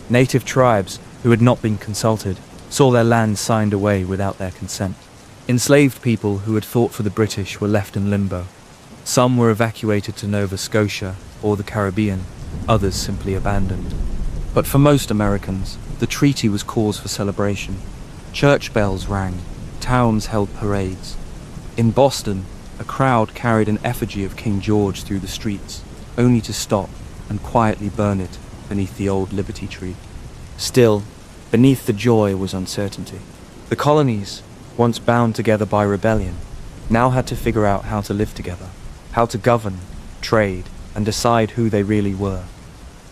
S1: Native tribes, who had not been consulted, saw their lands signed away without their consent. Enslaved people who had fought for the British were left in limbo. Some were evacuated to Nova Scotia or the Caribbean, others simply abandoned. But for most Americans, the treaty was cause for celebration. Church bells rang, towns held parades. In Boston, a crowd carried an effigy of King George through the streets, only to stop and quietly burn it beneath the old Liberty Tree. Still, beneath the joy was uncertainty. The colonies, once bound together by rebellion, now had to figure out how to live together, how to govern, trade, and decide who they really were.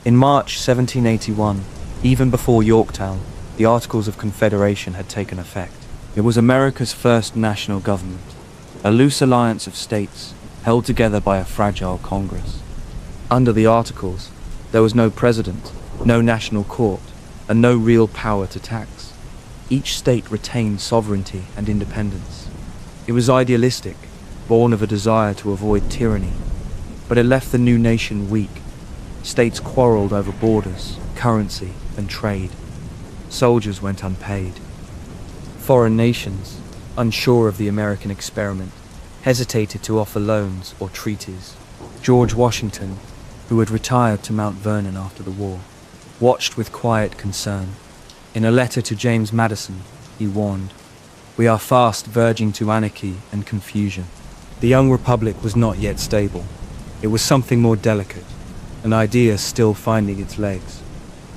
S1: In March 1781, even before Yorktown, the Articles of Confederation had taken effect. It was America's first national government, a loose alliance of states held together by a fragile Congress. Under the Articles, there was no president, no national court, and no real power to tax. Each state retained sovereignty and independence. It was idealistic, born of a desire to avoid tyranny, but it left the new nation weak. States quarreled over borders, currency, and trade. Soldiers went unpaid. Foreign nations, unsure of the American experiment, hesitated to offer loans or treaties. George Washington, who had retired to Mount Vernon after the war, watched with quiet concern. In a letter to James Madison, he warned, "We are fast verging to anarchy and confusion." The young republic was not yet stable. It was something more delicate, an idea still finding its legs.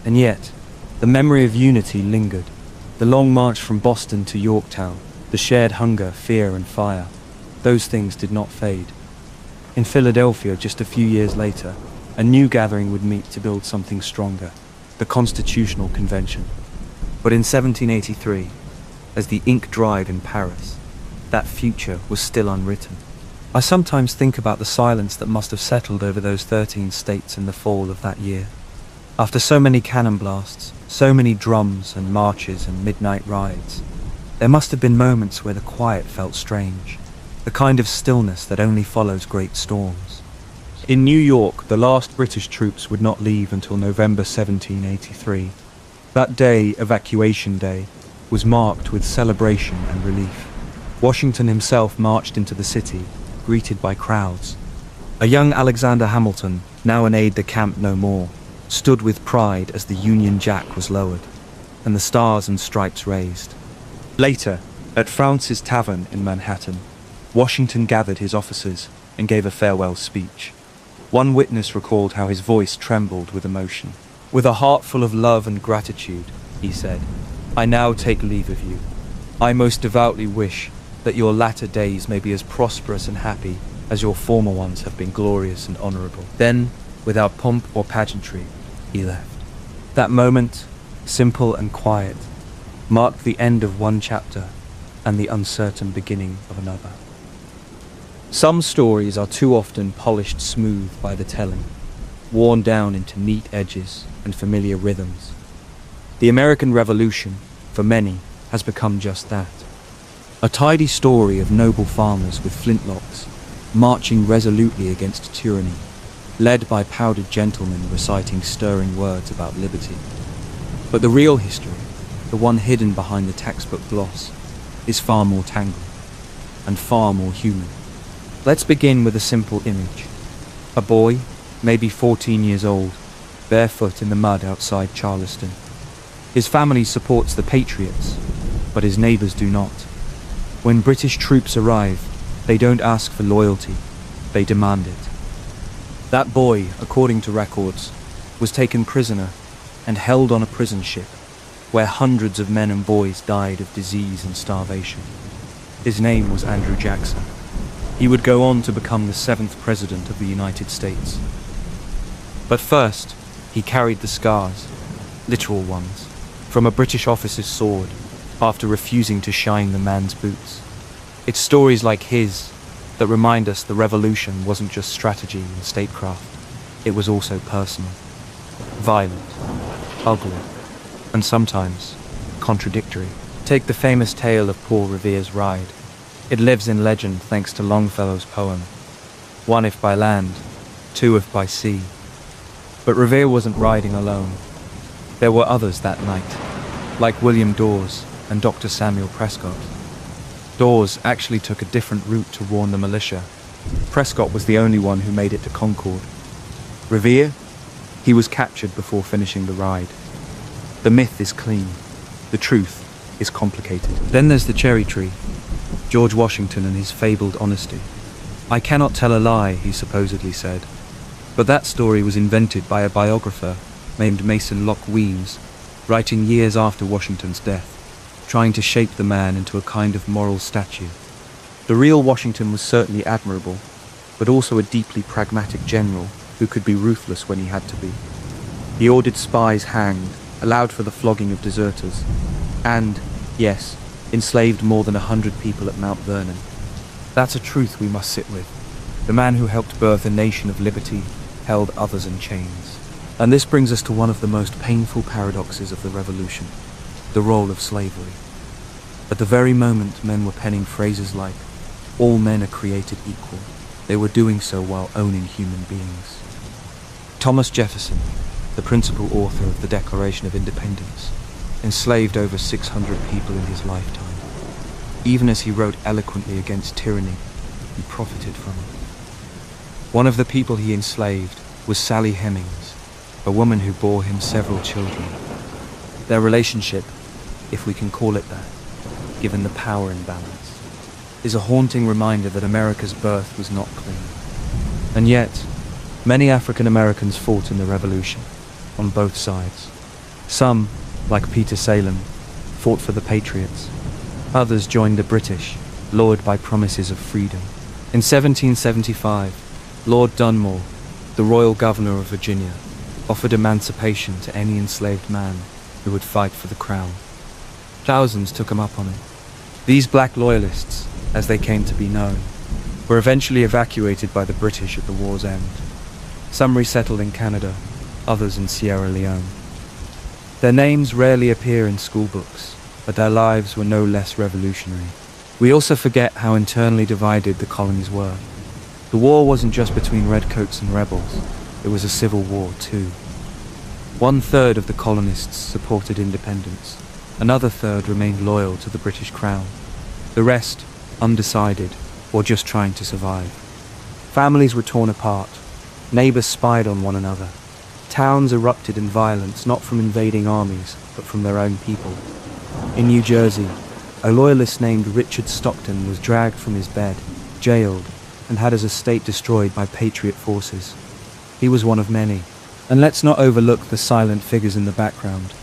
S1: And yet, the memory of unity lingered. The long march from Boston to Yorktown, the shared hunger, fear, and fire, those things did not fade. In Philadelphia, just a few years later, a new gathering would meet to build something stronger, the Constitutional Convention. But in 1783, as the ink dried in Paris, that future was still unwritten. I sometimes think about the silence that must have settled over those 13 states in the fall of that year. After so many cannon blasts, so many drums and marches and midnight rides, there must have been moments where the quiet felt strange, the kind of stillness that only follows great storms. In New York, the last British troops would not leave until November 1783. That day, Evacuation Day, was marked with celebration and relief. Washington himself marched into the city, greeted by crowds. A young Alexander Hamilton, now an aide-de-camp no more, stood with pride as the Union Jack was lowered. and the stars and stripes raised. Later, at France's Tavern in Manhattan, Washington gathered his officers and gave a farewell speech. One witness recalled how his voice trembled with emotion. "With a heart full of love and gratitude," he said, "I now take leave of you. I most devoutly wish that your latter days may be as prosperous and happy as your former ones have been glorious and honorable." Then, without pomp or pageantry, he left. That moment, simple and quiet, marked the end of one chapter and the uncertain beginning of another. Some stories are too often polished smooth by the telling, worn down into neat edges and familiar rhythms. The American Revolution, for many, has become just that. A tidy story of noble farmers with flintlocks, marching resolutely against tyranny, led by powdered gentlemen reciting stirring words about liberty. But the real history, the one hidden behind the textbook gloss, is far more tangled and far more human. Let's begin with a simple image. A boy, maybe 14 years old, barefoot in the mud outside Charleston. His family supports the Patriots, but his neighbors do not. When British troops arrive, they don't ask for loyalty, they demand it. That boy, according to records, was taken prisoner and held on a prison ship, where hundreds of men and boys died of disease and starvation. His name was Andrew Jackson. He would go on to become the 7th President of the United States. But first, he carried the scars, literal ones, from a British officer's sword after refusing to shine the man's boots. It's stories like his that remind us the revolution wasn't just strategy and statecraft. It was also personal, violent, ugly, and sometimes contradictory. Take the famous tale of Paul Revere's Ride. It lives in legend thanks to Longfellow's poem, one if by land, two if by sea. But Revere wasn't riding alone. There were others that night, like William Dawes and Dr. Samuel Prescott. Dawes actually took a different route to warn the militia. Prescott was the only one who made it to Concord. Revere? He was captured before finishing the ride. The myth is clean. The truth is complicated. Then there's the cherry tree. George Washington and his fabled honesty. "I cannot tell a lie," he supposedly said. But that story was invented by a biographer named Mason Locke Weems, writing years after Washington's death, trying to shape the man into a kind of moral statue. The real Washington was certainly admirable, but also a deeply pragmatic general who could be ruthless when he had to be. He ordered spies hanged, allowed for the flogging of deserters, and, yes, enslaved more than 100 people at Mount Vernon. That's a truth we must sit with. The man who helped birth a nation of liberty held others in chains. And this brings us to one of the most painful paradoxes of the Revolution, the role of slavery. At the very moment men were penning phrases like, "All men are created equal," they were doing so while owning human beings. Thomas Jefferson, the principal author of the Declaration of Independence, enslaved over 600 people in his lifetime. Even as he wrote eloquently against tyranny, he profited from it. One of the people he enslaved was Sally Hemings, a woman who bore him several children. Their relationship, if we can call it that, given the power imbalance, is a haunting reminder that America's birth was not clean. And yet, many African Americans fought in the Revolution, on both sides. Some, like Peter Salem, fought for the Patriots. Others joined the British, lured by promises of freedom. In 1775, Lord Dunmore, the royal governor of Virginia, offered emancipation to any enslaved man who would fight for the crown. Thousands took him up on it. These black loyalists, as they came to be known, were eventually evacuated by the British at the war's end. Some resettled in Canada, others in Sierra Leone. Their names rarely appear in school books, but their lives were no less revolutionary. We also forget how internally divided the colonies were. The war wasn't just between redcoats and rebels, it was a civil war too. 1/3 of the colonists supported independence, another third remained loyal to the British Crown, the rest undecided or just trying to survive. Families were torn apart, neighbours spied on one another, Towns erupted in violence not from invading armies, but from their own people. In New Jersey, a loyalist named Richard Stockton was dragged from his bed, jailed, and had his estate destroyed by Patriot forces. He was one of many. And let's not overlook the silent figures in the background,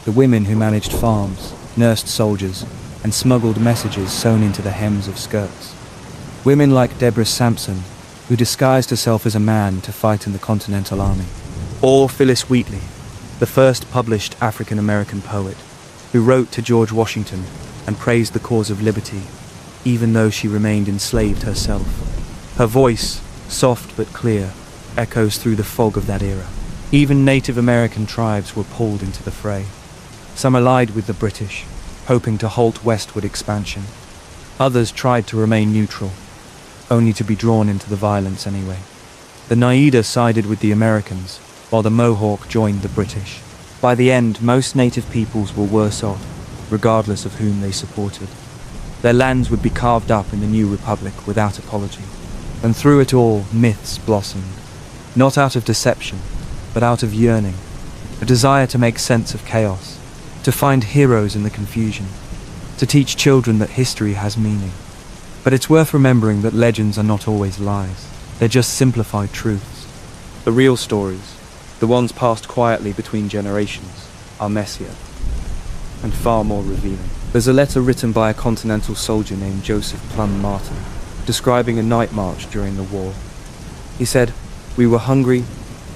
S1: the women who managed farms, nursed soldiers, and smuggled messages sewn into the hems of skirts. Women like Deborah Sampson, who disguised herself as a man to fight in the Continental Army. Or Phyllis Wheatley, the first published African-American poet, who wrote to George Washington and praised the cause of liberty, even though she remained enslaved herself. Her voice, soft but clear, echoes through the fog of that era. Even Native American tribes were pulled into the fray. Some allied with the British, hoping to halt westward expansion. Others tried to remain neutral, only to be drawn into the violence anyway. The Naida sided with the Americans, while the Mohawk joined the British. By the end, most native peoples were worse off, regardless of whom they supported. Their lands would be carved up in the new republic without apology. And through it all, myths blossomed. Not out of deception, but out of yearning. A desire to make sense of chaos, to find heroes in the confusion, to teach children that history has meaning. But it's worth remembering that legends are not always lies. They're just simplified truths. The real stories, the ones passed quietly between generations, are messier and far more revealing. There's a letter written by a Continental soldier named Joseph Plum Martin, describing a night march during the war. He said, "We were hungry,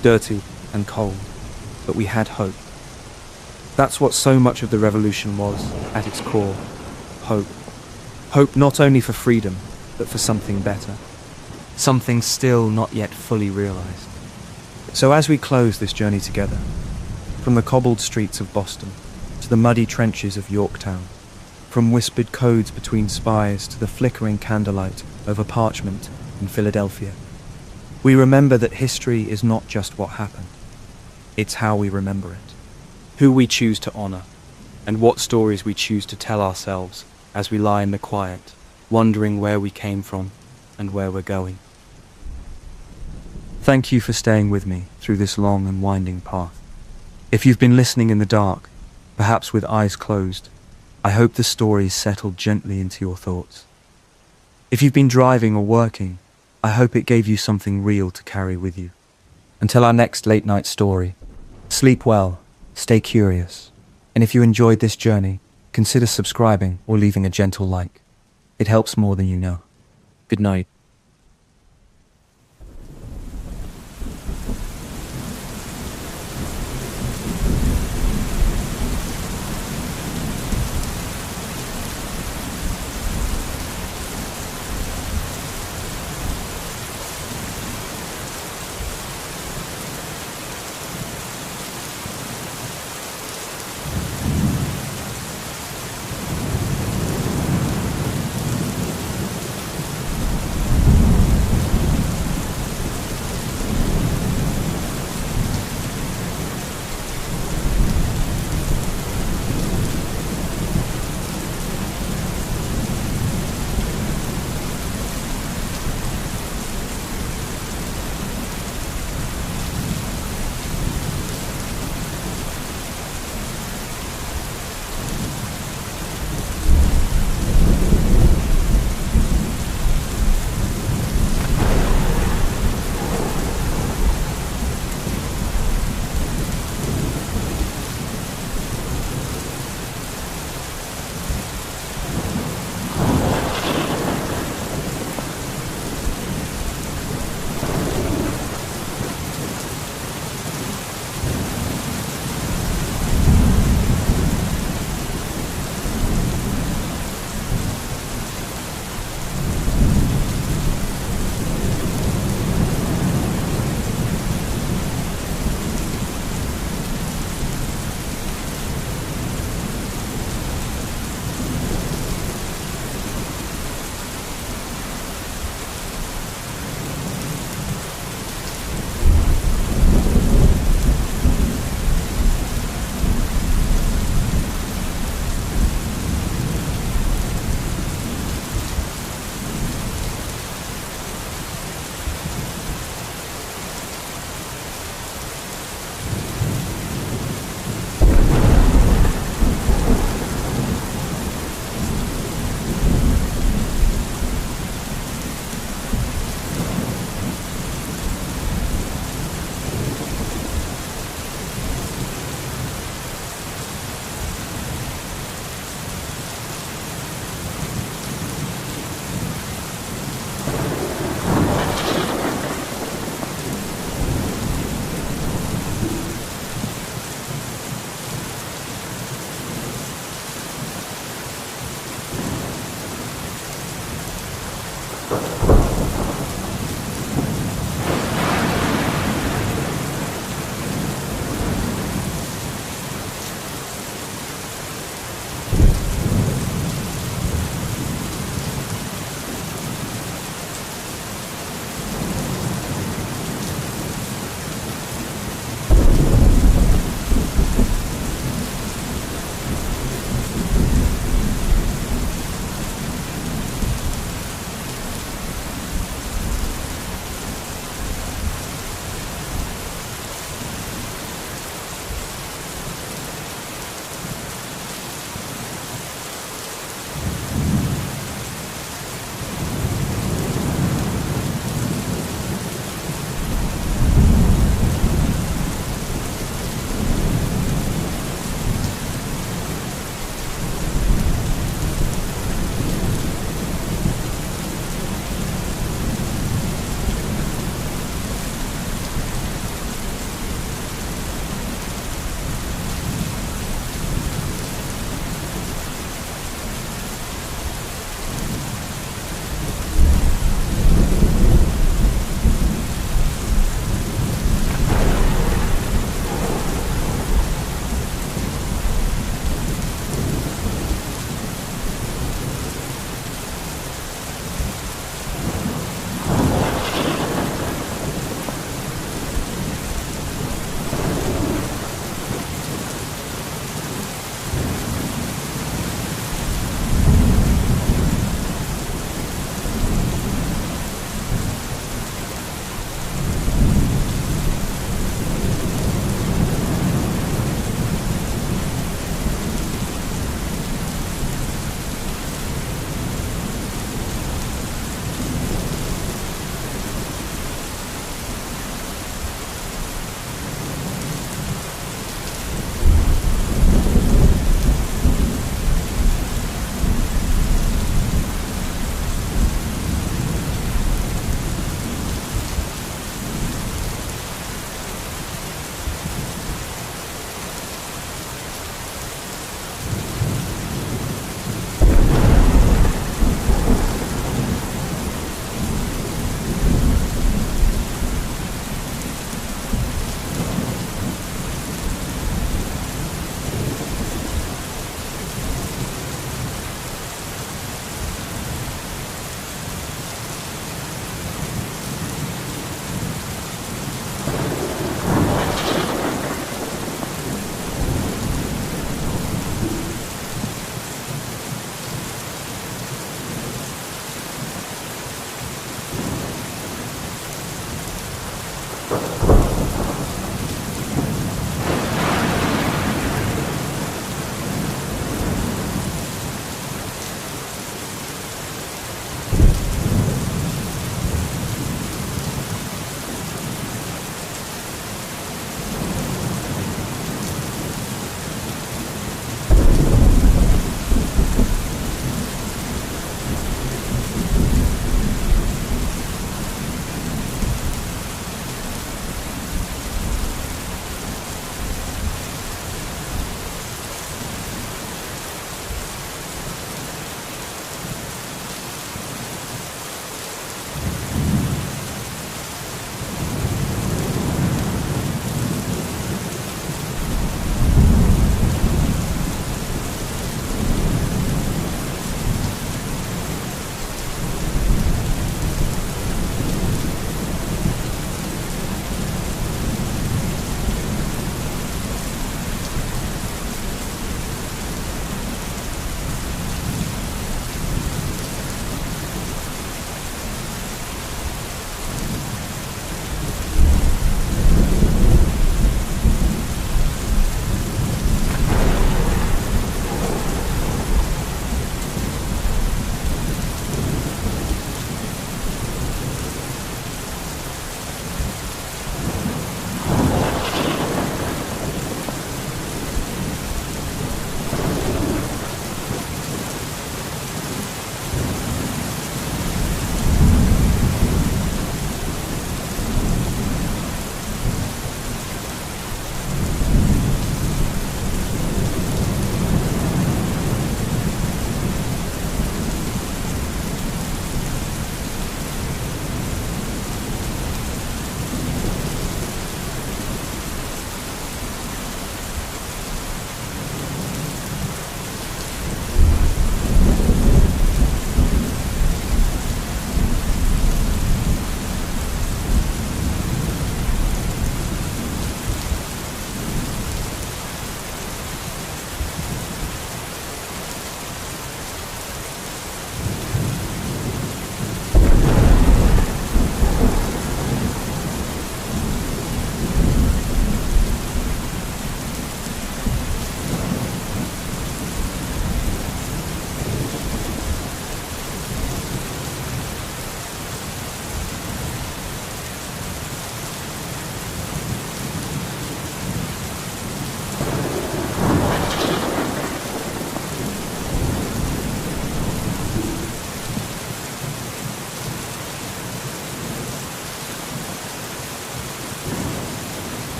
S1: dirty, and cold, but we had hope." That's what so much of the revolution was, at its core. Hope. Hope not only for freedom, but for something better. Something still not yet fully realized. So as we close this journey together, from the cobbled streets of Boston to the muddy trenches of Yorktown, from whispered codes between spies to the flickering candlelight over parchment in Philadelphia, we remember that history is not just what happened. It's how we remember it, who we choose to honor, and what stories we choose to tell ourselves as we lie in the quiet, wondering where we came from and where we're going. Thank you for staying with me through this long and winding path. If you've been listening in the dark, perhaps with eyes closed, I hope the stories settled gently into your thoughts. If you've been driving or working, I hope it gave you something real to carry with you. Until our next late night story, sleep well, stay curious, and if you enjoyed this journey, consider subscribing or leaving a gentle like. It helps more than you know. Good night.